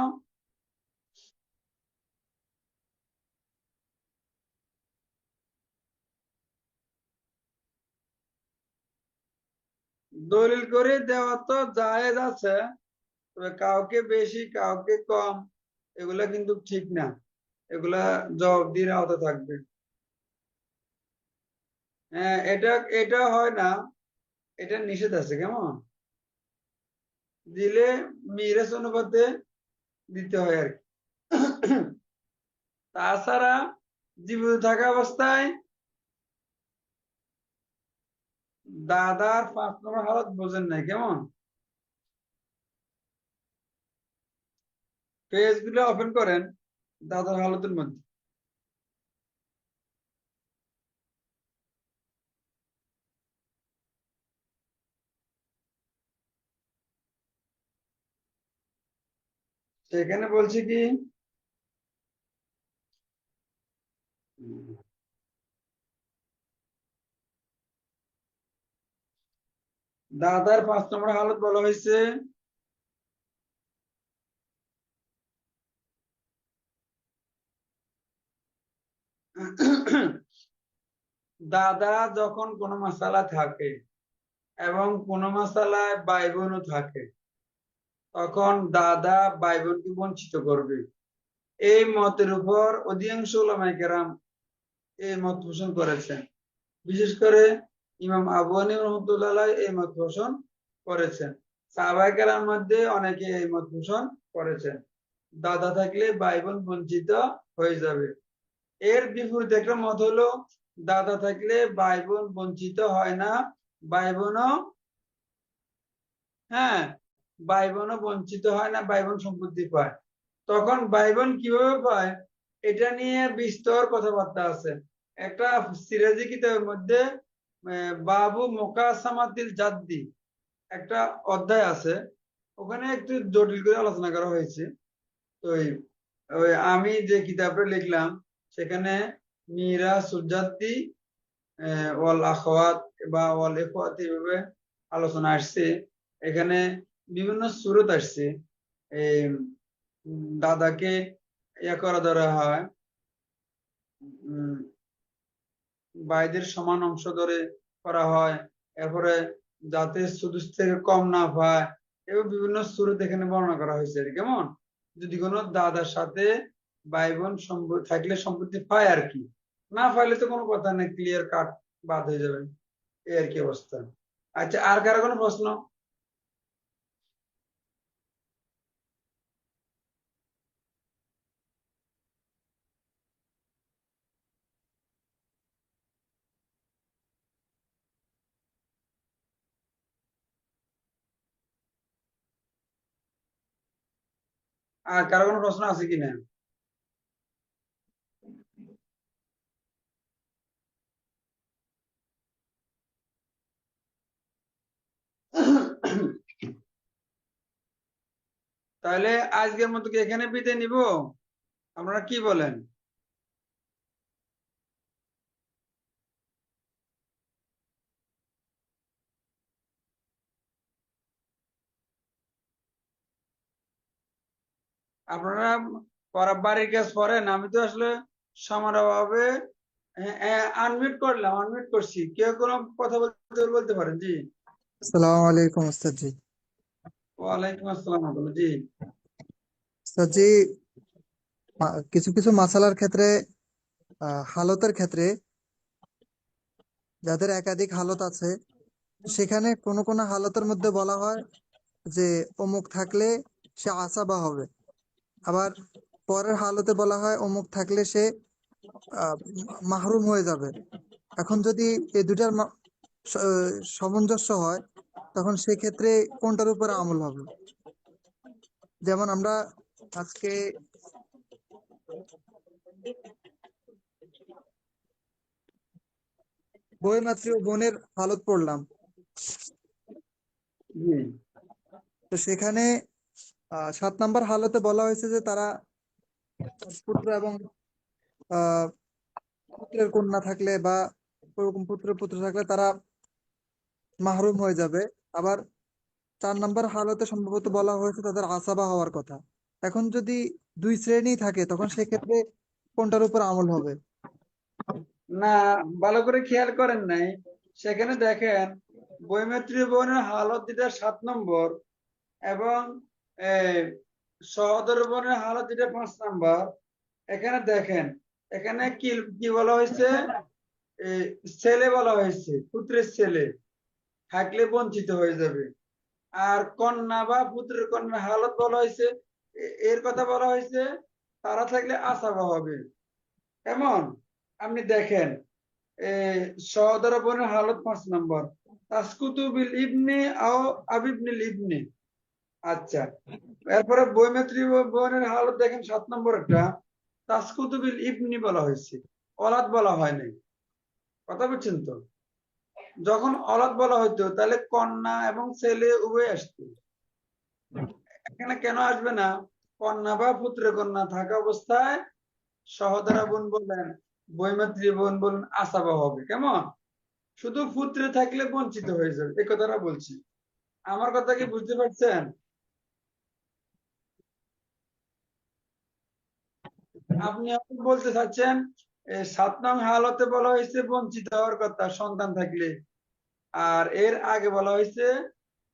A: দলিল করে দেওয়া তো জায়েজ আছে, তবে কাউকে বেশি কাউকে কম এগুলা কিন্তু ঠিক না, এগুলা জবাবদিহির আওতা থাকবে। হ্যাঁ, এটা এটা হয় না, এটা নিষেধ আছে। কেমন, দিলে মিরাস অনুপাতে দিতে হয় আর কি। তাছাড়া জীবিত থাকা অবস্থায় দাদার 5 নম্বর হালত বোঝেন নাই। কেমন, পেজ গুলো ওপেন করেন দাদার হালতের মধ্যে। সেখানে বলছি কি, দাদার 5 নম্বর হালত বলা হয়েছে দাদা যখন কোনো মাসালা থাকে এবং কোনো মাসালায় ভাই বোনও থাকে, তখন দাদা ভাই বোনকে বঞ্চিত করবে। এই মতের উপর অধিকাংশ উলামায়ে কেরাম এই মত পোষণ করেছেন। বিশেষ করে ইমাম আবু হানিফা রাহমাতুল্লাহ এই মত পোষণ করেছেন। সাহাবায়ে কেরামের মধ্যে অনেকে এই মত পোষণ করেছেন, দাদা থাকলে ভাই বোন বঞ্চিত হয়ে যাবে। এর বিপরীত একটা মত হলো দাদা থাকলে ভাই বোন বঞ্চিত হয় না, ভাই বোনও হ্যাঁ ভাই বোনও বঞ্চিত হয় না, ভাই বোন সম্পত্তি পায়। তখন ভাই বোন কিভাবে পায় এটা নিয়ে বিস্তর কথাবার্তা আছে। একটা সিরাজি কিতাবের মধ্যে বাবু মুকাসামাতিল জাদ্দি একটা অধ্যায় আছে, ওখানে একটু জটিল করে আলোচনা করা হয়েছে। তো ওই আমি যে কিতাবটা লিখলাম সেখানে মিরাস জাদ্দি ওয়াল আখওয়াত বা ওয়াল ইখওয়াত এভাবে আলোচনা আসছে। এখানে বিভিন্ন সূরত আসছে। এই দাদাকে ইয়া করা ধরা হয়, উম, ভাইদের সমান অংশ ধরে করা হয়। এরপরে যাতে সুদূর থেকে কম না পায়, এবং বিভিন্ন সূরত এখানে বর্ণনা করা হয়েছে। কেমন যদি কোনো দাদার সাথে ভাই বোন থাকলে সম্পত্তি পায় আর কি, না পাইলে তো কোনো কথা নেই, ক্লিয়ার কাট বাদ হয়ে যাবে, এই আর কি অবস্থা। আচ্ছা, আর কারো কোনো প্রশ্ন? আর কারো কোনো প্রশ্ন আছে কিনা? তাহলে আজকের মতো কি এখানে বিদায় নিব? আপনারা কি বলেন? আপনারা বাড়ির কাজ করেন, আমি তো আসলে সময়ের অভাবে আনমিউট করলাম, আনমিউট করছি। কেউ কোনো কথা বলতে বলতে পারেন? জি।
B: আসসালামু আলাইকুম ওস্তাদ জি।
A: ওয়ালাইকুম আসসালাম রাহমাতুল্লাহ। জি।
B: ওস্তাদ জি, কিছু কিছু মাসালার ক্ষেত্রে হালতের ক্ষেত্রে যাদের একাধিক হালত আছে, সেখানে কোন কোন হালতের মধ্যে বলা হয় যে অমুক থাকলে সে আসাবা হবে। আবার পরের হালতে বলা হয় অমুক থাকলে সে মাহরুম হয়ে যাবে। এখন যদি এই দুটার সামঞ্জস্য হয়, তখন সেক্ষেত্রে কোনটার উপরে আমল হবে? যেমন আমরা আজকে বই মাতৃ ও বোনের হালত পড়লাম।
A: জি।
B: তো সেখানে 7 নম্বর হালতে বলা হয়েছে যে তারা পুত্র এবং আহ পুত্রের কন্যা থাকলে বা ওরকম পুত্র থাকলে তারা মাহরুম হয়ে যাবে। আবার 4 নম্বর হালতে সম্ভবত বলা হয়েছে তাদের আসাবা হওয়ার কথা। এখন যদি দুই শ্রেণী থাকে, তখন সেক্ষেত্রে কোনটার উপর আমল হবে?
A: না, ভালো করে খেয়াল করেন নাই। সেখানে দেখেন বৈমেত্রী বোনের হালত যেটা 7 নম্বর, এবং এই সহোদর বোনের হালত যেটা 5 নম্বর। এখানে দেখেন, এখানে কি কি বলা হয়েছে, এই ছেলে বলা হয়েছে, পুত্রের ছেলে থাকলে বঞ্চিত হয়ে যাবে। আর কন্যা বা পুত্রের কন্যার হালত বলা হয়েছে, এর কথা বলা হয়েছে তারা থাকলে আসাবা হবে। এমন আপনি দেখেন সহোদর বোনের হালত 5 নম্বর, তাসকুতু বিল ইবনে আও আবিবনিল ইবনে। আচ্ছা, এরপরে বৈমেত্রী বনের হালত দেখেন 7 নম্বর একটা, তাসকুতু বিল ইবনি বলা হয়েছে, অলাদ বলা হয় নাই। কথা বলছেন তো? যখন অলাদ বলা হইতো তাহলে কন্যা এবং ছেলে উভয় আসতো। এখানে কেন আসবে না? কন্যা বা পুত্র কন্যা থাকা অবস্থায় সহোদরা বোন বললেন, বৈমাত্রী বোন বললেন, আসাবা হবে। কেমন? শুধু পুত্রে থাকলে বঞ্চিত হয়ে যাবে, এই কথাটা বলছি। আমার কথা কি বুঝতে পারছেন? আপনি এখন বলতে চাচ্ছেন 7 নং হালতে বলা হয়েছে বঞ্চিত হওয়ার কথা সন্তান থাকলে, আর এর আগে বলা হয়েছে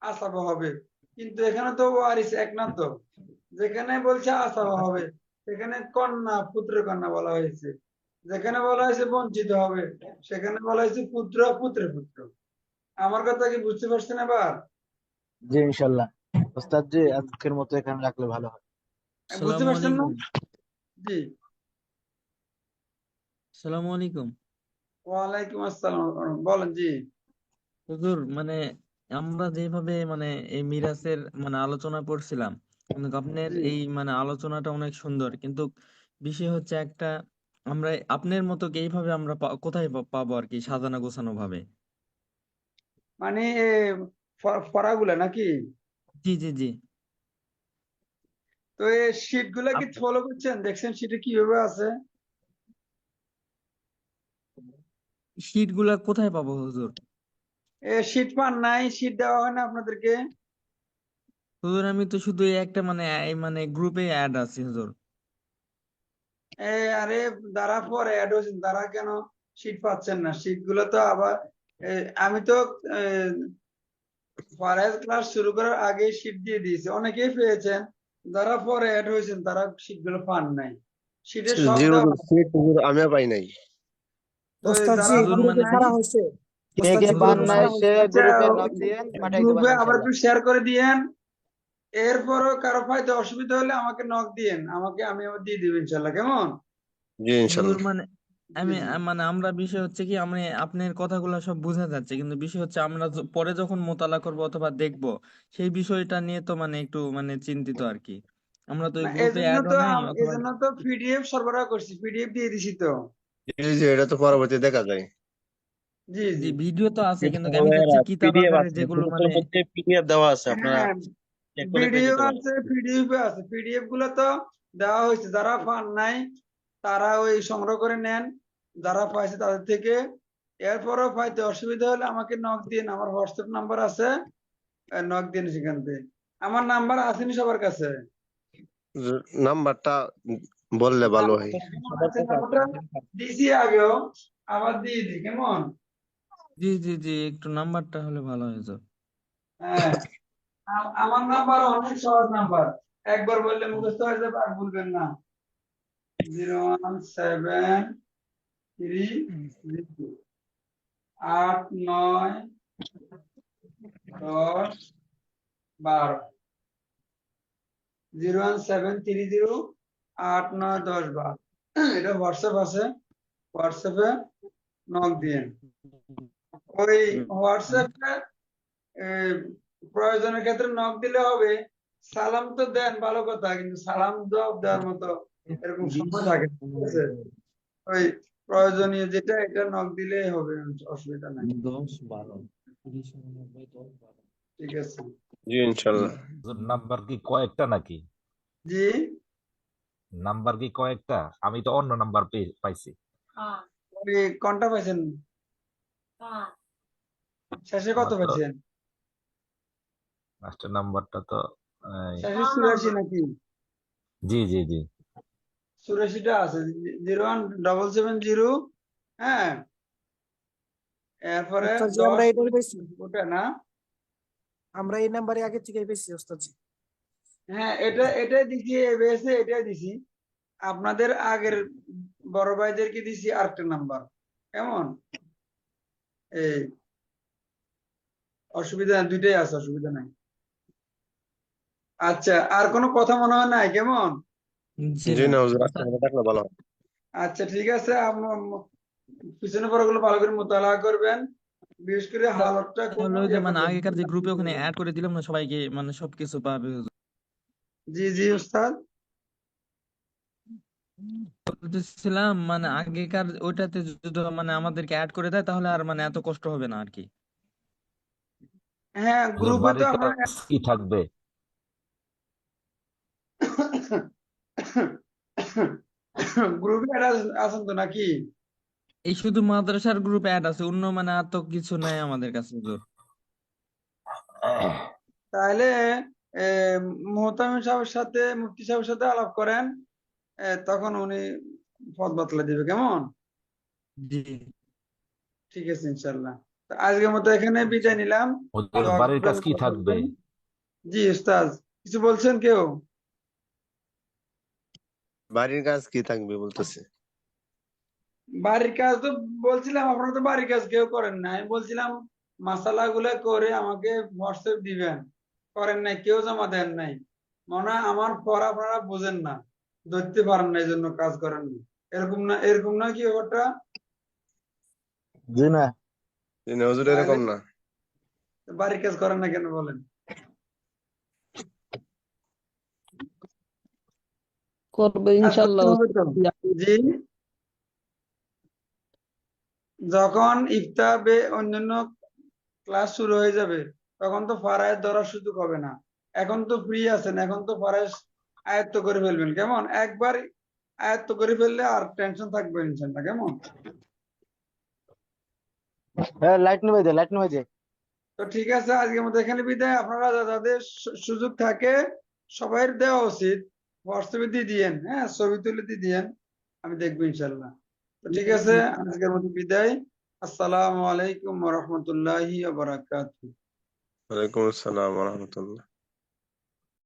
A: আসাবা হবে। কিন্তু এখানে তো ওয়ারিস এক না তো, যেখানে বলছে আসাবা হবে সেখানে কন্যা পুত্র কন্যা বলা হয়েছে, যেখানে বলা হয়েছে বঞ্চিত হবে সেখানে বলা হয়েছে পুত্র পুত্র পুত্র। আমার কথা কি বুঝতে পারছেন এবার?
C: জি ইনশাল্লাহ। ওস্তাদ জি, আজকের মতো এখানে রাখলে ভালো হয়।
A: বুঝতে
D: আসসালামু
A: পারছেন না?
D: আলাইকুম।
A: জি।
D: আসসালামু আলাইকুম।
A: ওয়ালাইকুম আসসালাম। বলেন। জি।
D: হুজুর, মানে আমরা যেভাবে মানে এই মিরাসের মানে আলোচনা করছিলাম, কিন্তু আপনার
A: জি,
D: এই মানে আলোচনাটা অনেক সুন্দর, কিন্তু বিষয় হচ্ছে একটা, আমরা আপনার মতো কি এইভাবে আমরা কোথায় পাবো আর কি, সাজানো গোছানো ভাবে?
A: মানে ফরাগুলা নাকি?
D: জি জি জি।
A: তো এই শীট গুলা কি ফলো করছেন? দেখছেন শীটে কিভাবে আছে?
D: শীট গুলা কোথায় পাবো হুজুর?
A: শীট পান নাই? শীট দেওয়া হয় না আপনাদেরকে?
D: হুজুর, আমি তো শুধু এই একটা মানে এই মানে গ্রুপে অ্যাড আছি হুজুর।
A: আরে, যারা পরে অ্যাড হয়েছেন তারা কেন শীট পাচ্ছেন না? শীট গুলো তো আবার আমি তো ফারাজ ক্লাস শুরু করার আগে শীট দিয়ে দিয়েছি, অনেকেই পেয়েছেন। যারা পরে অ্যাড হয়েছেন তারা শীট গুলো পান নাই। শীটে সব
E: জিরো
A: দেওয়া আছে।
E: সিট হুজুর আমিও পাই নাই।
A: তো
F: ওস্তাদ জি
A: যারা
D: হুজুর
A: পান
F: গ্রুপে
D: মানে
A: নাই,
F: ছাড়া হয়েছে।
C: কে
F: ওস্তাদ
C: কে
F: জি
C: পান
F: গ্রুপে
C: নাই
F: ছাড়া
C: সে
F: হয়েছে।
A: আচ্ছা,
C: গ্রুপে নক দিয়েন, পাঠাই দেবো
A: গ্রুপে আবার
C: ইনশাল্লাহ।
A: একটু শেয়ার করে দিয়েন। এরপরও কারো পাইতে অসুবিধা হলে আমাকে নক দিয়েন, আমি আবার দিয়ে দিব ইনশাল্লাহ। কেমন?
E: জি
D: হুজুর
E: ইনশাল্লাহ।
D: মানে
A: জি,
D: আমি
A: জি।
D: মানে আমরা বিষয় হচ্ছে কি, আমি আপনার কথাগুলো সব বোঝা যাচ্ছে, কিন্তু বিষয় হচ্ছে আমরা পরে যখন মোতালা করব অথবা দেখব, সেই বিষয়টা নিয়ে তো মানে একটু মানে চিন্তিত আর কি। আমরা তো ওই
A: না,
D: গ্রুপে অ্যাডও নাই অথবা।
A: এজন্য তো পিডিএফ সরবরাহ করছি, পিডিএফ দিয়ে দিছি তো।
E: জি জি, এটা তো পরবর্তী দেখা যায়।
A: জি, জি।
D: জি, ভিডিও তো আছে, কিন্তু
E: কিন্তু
D: আমি চাচ্ছি
E: ভাইয়েরা
D: কিতাব
E: পিডিএফ
D: আকারে
E: আছে,
D: যেগুলো
E: গ্রুপের
D: মানে।
E: মধ্যে পিডিএফ দেওয়া আছে, আপনারা
A: হ্যাঁ,
E: চেক করে পেয়ে
A: ভিডিও
E: যেতে পারেন।
A: আছে, পিডিএফ আছে, পিডিএফ গুলো তো দেওয়া হয়েছে। যারা পান নাই তারা ওই সংগ্রহ করে নেন, যারা পাইছে তাদের থেকে। এরপরও পাইতে অসুবিধা হলে আমাকে নক দিন, আমার হোয়াটসঅ্যাপ নাম্বার আছে, নক দিন সেখান থেকে। আমার নাম্বার আসেনি সবার কাছে।
E: নাম্বারটা বললে ভালো হয়।
A: নাম্বারটা কেমন আছে? নাম্বারটা দিছি আগেও, আবার দিয়ে দিই। কেমন?
D: জি জি জি, একটু নাম্বারটা হলে ভালো হতো।
A: হ্যাঁ, আমার নাম্বার অনেক সহজ নাম্বার, একবার বললে মুখস্থ হয়ে যাবে, আর ভুলবেন না। 01730 8 9 10 12। 01730 8 9 10 12। এটা হোয়াটসঅ্যাপ আছে, হোয়াটসঅ্যাপে নক দিয়েন। ওই হোয়াটসঅ্যাপে প্রয়োজনের ক্ষেত্রে নক দিলে হবে। সালাম তো দেন, ভালো কথা, কিন্তু সালাম জবাব দেওয়ার মতো এরকম সময় থাকে না, ঠিক আছে? ওই প্রয়োজনীয় যেটা, এটা নক দিলেই হবে, অসুবিধা নাই।
D: 10 12 30 90 10 12।
A: ঠিক আছে।
E: জি ইনশাল্লাহ।
G: নাম্বার কি কয়েকটা নাকি?
A: জি।
G: নাম্বার কি কয়েকটা? আমি তো অন্য নাম্বার পাইছি।
A: ওই কোনটা পাইছেন? শেষে কত
G: আমার তো
A: পাইছেন?
G: লাস্টের নাম্বারটা তো
A: শেষে 84 নাকি?
G: জি জি জি।
A: 84টা আছে। 01770। হ্যাঁ, এরপরে
F: ওস্তাদ জি আমরা
A: 10।
F: এটাই পেয়েছি।
A: ওটা না?
F: আমরা এই নাম্বারে আগে থেকেই পেয়েছি ওস্তাদ জি।
A: হ্যাঁ, এটাই দিছি, এবিএসে এটাই দিছি। আপনাদের আগের বড় ভাইদেরকে দিছি আরেকটা নাম্বার। কেমন? এই অসুবিধা নাই, দুইটাই আছে, অসুবিধা নাই। আচ্ছা, আর কোনো কথা মনে হয় নাই? কেমন?
D: জি
E: জি
D: না।
E: না হুজুর, আপনার কথা থাকলে ভালো হয়।
A: আচ্ছা, ঠিক আছে। পিছনে পড়াগুলো ভালো করে মোতালা করবেন। বিশেষ করে হালতটা খুব
D: তাহলে ওই যে
A: ইয়ে
D: মানে
A: করবেন।
D: আগেকার যে গ্রুপে ওখানে অ্যাড করে দিলাম না সবাইকে, মানে সবকিছু পাবে হুজুর।
A: জি জি উস্তাদ।
D: বলতেছিলাম মানে আগেকার ওইটাতে যদি মানে আমাদেরকে অ্যাড করে দেয় তাহলে আর মানে এত কষ্ট হবে না আর কি।
A: হ্যাঁ,
G: হুজুর
A: গ্রুপে তো
G: বাড়ির
A: আপনার
G: কাজ কি থাকবে?
A: গ্রুপে আছেন তো নাকি?
D: এই শুধু মাদ্রাসার গ্রুপ অ্যাড আছে, অন্য মানে আর তো কিছু নাই আমাদের কাছে হুজুর।
A: তাহলে মোহতামিম সাহেবের সাথে, মুফতি সাহেবের সাথে আলাপ করেন, তখন উনি পথ বাতলে দিবে, কেমন?
D: জি
A: ঠিক আছে ইনশাল্লাহ। তো আজকের মতো এখানে বিদায় নিলাম।
G: হুজুর
A: দোয়া
G: বাড়ির
A: করবেন,
G: কাজ কি
A: ভালো
G: থাকবে?
A: থাকবেন। জি উস্তাদ, কিছু বলছেন কেউ?
E: বাড়ির কাজ কি থাকবে বলতেছে?
A: বাড়ির কাজ তো বলছিলাম, আপনারা তো বাড়ির কাজ কেউ করেন না। আমি বলছিলাম মাসালা গুলা করে আমাকে হোয়াটসঅ্যাপ দিবেন, করেন নাই, কেউ জমা দেন নাই। মনে হয় আমার পড়া আপনারা বোঝেন না, ধরতে পারেন না, এই জন্য কাজ করেন না। এরকম না, এরকম না কি ব্যাপারটা?
C: জি না।
E: হুজুর
A: তাহলে
E: এরকম না।
A: বাড়ির কাজ করেন না কেন বলেন?
H: করবে
A: কাজ করতে
H: ইনশাল্লাহ।
A: হবে তো। জি, যখন অন্যান্য ক্লাস শুরু হয়ে যাবে তখন তো ফারায়েজ ধরার সুযোগ হবে না। এখন তো ফ্রি আছেন, এখন তো ফারায়েজ আয়ত্ত করে ফেলবেন, কেমন? একবার আয়ত্ত করে ফেললে আর টেনশন থাকবে ইনশাল্লাহ, কেমন?
C: হ্যাঁ, লাইট নিভাই দে, লাইট নিভাই দে।
A: তো ঠিক আছে, আজকের মতো এখানে বিদায়। আপনারা যাদের সুযোগ থাকে সবাই দেওয়া উচিত, হোয়াটসঅ্যাপে দিয়ে দিয়েন, হ্যাঁ, ছবি তুলে দিয়ে দিয়েন, আমি দেখবো ইনশাল্লাহ। তো ঠিক আছে, আজকের মতো বিদায়। আসসালামু আলাইকুম ওয়া রাহমাতুল্লাহি ওয়া বারাকাতুহু।
E: ওয়ালাইকুম আসসালাম ওয়া রাহমাতুল্লাহ।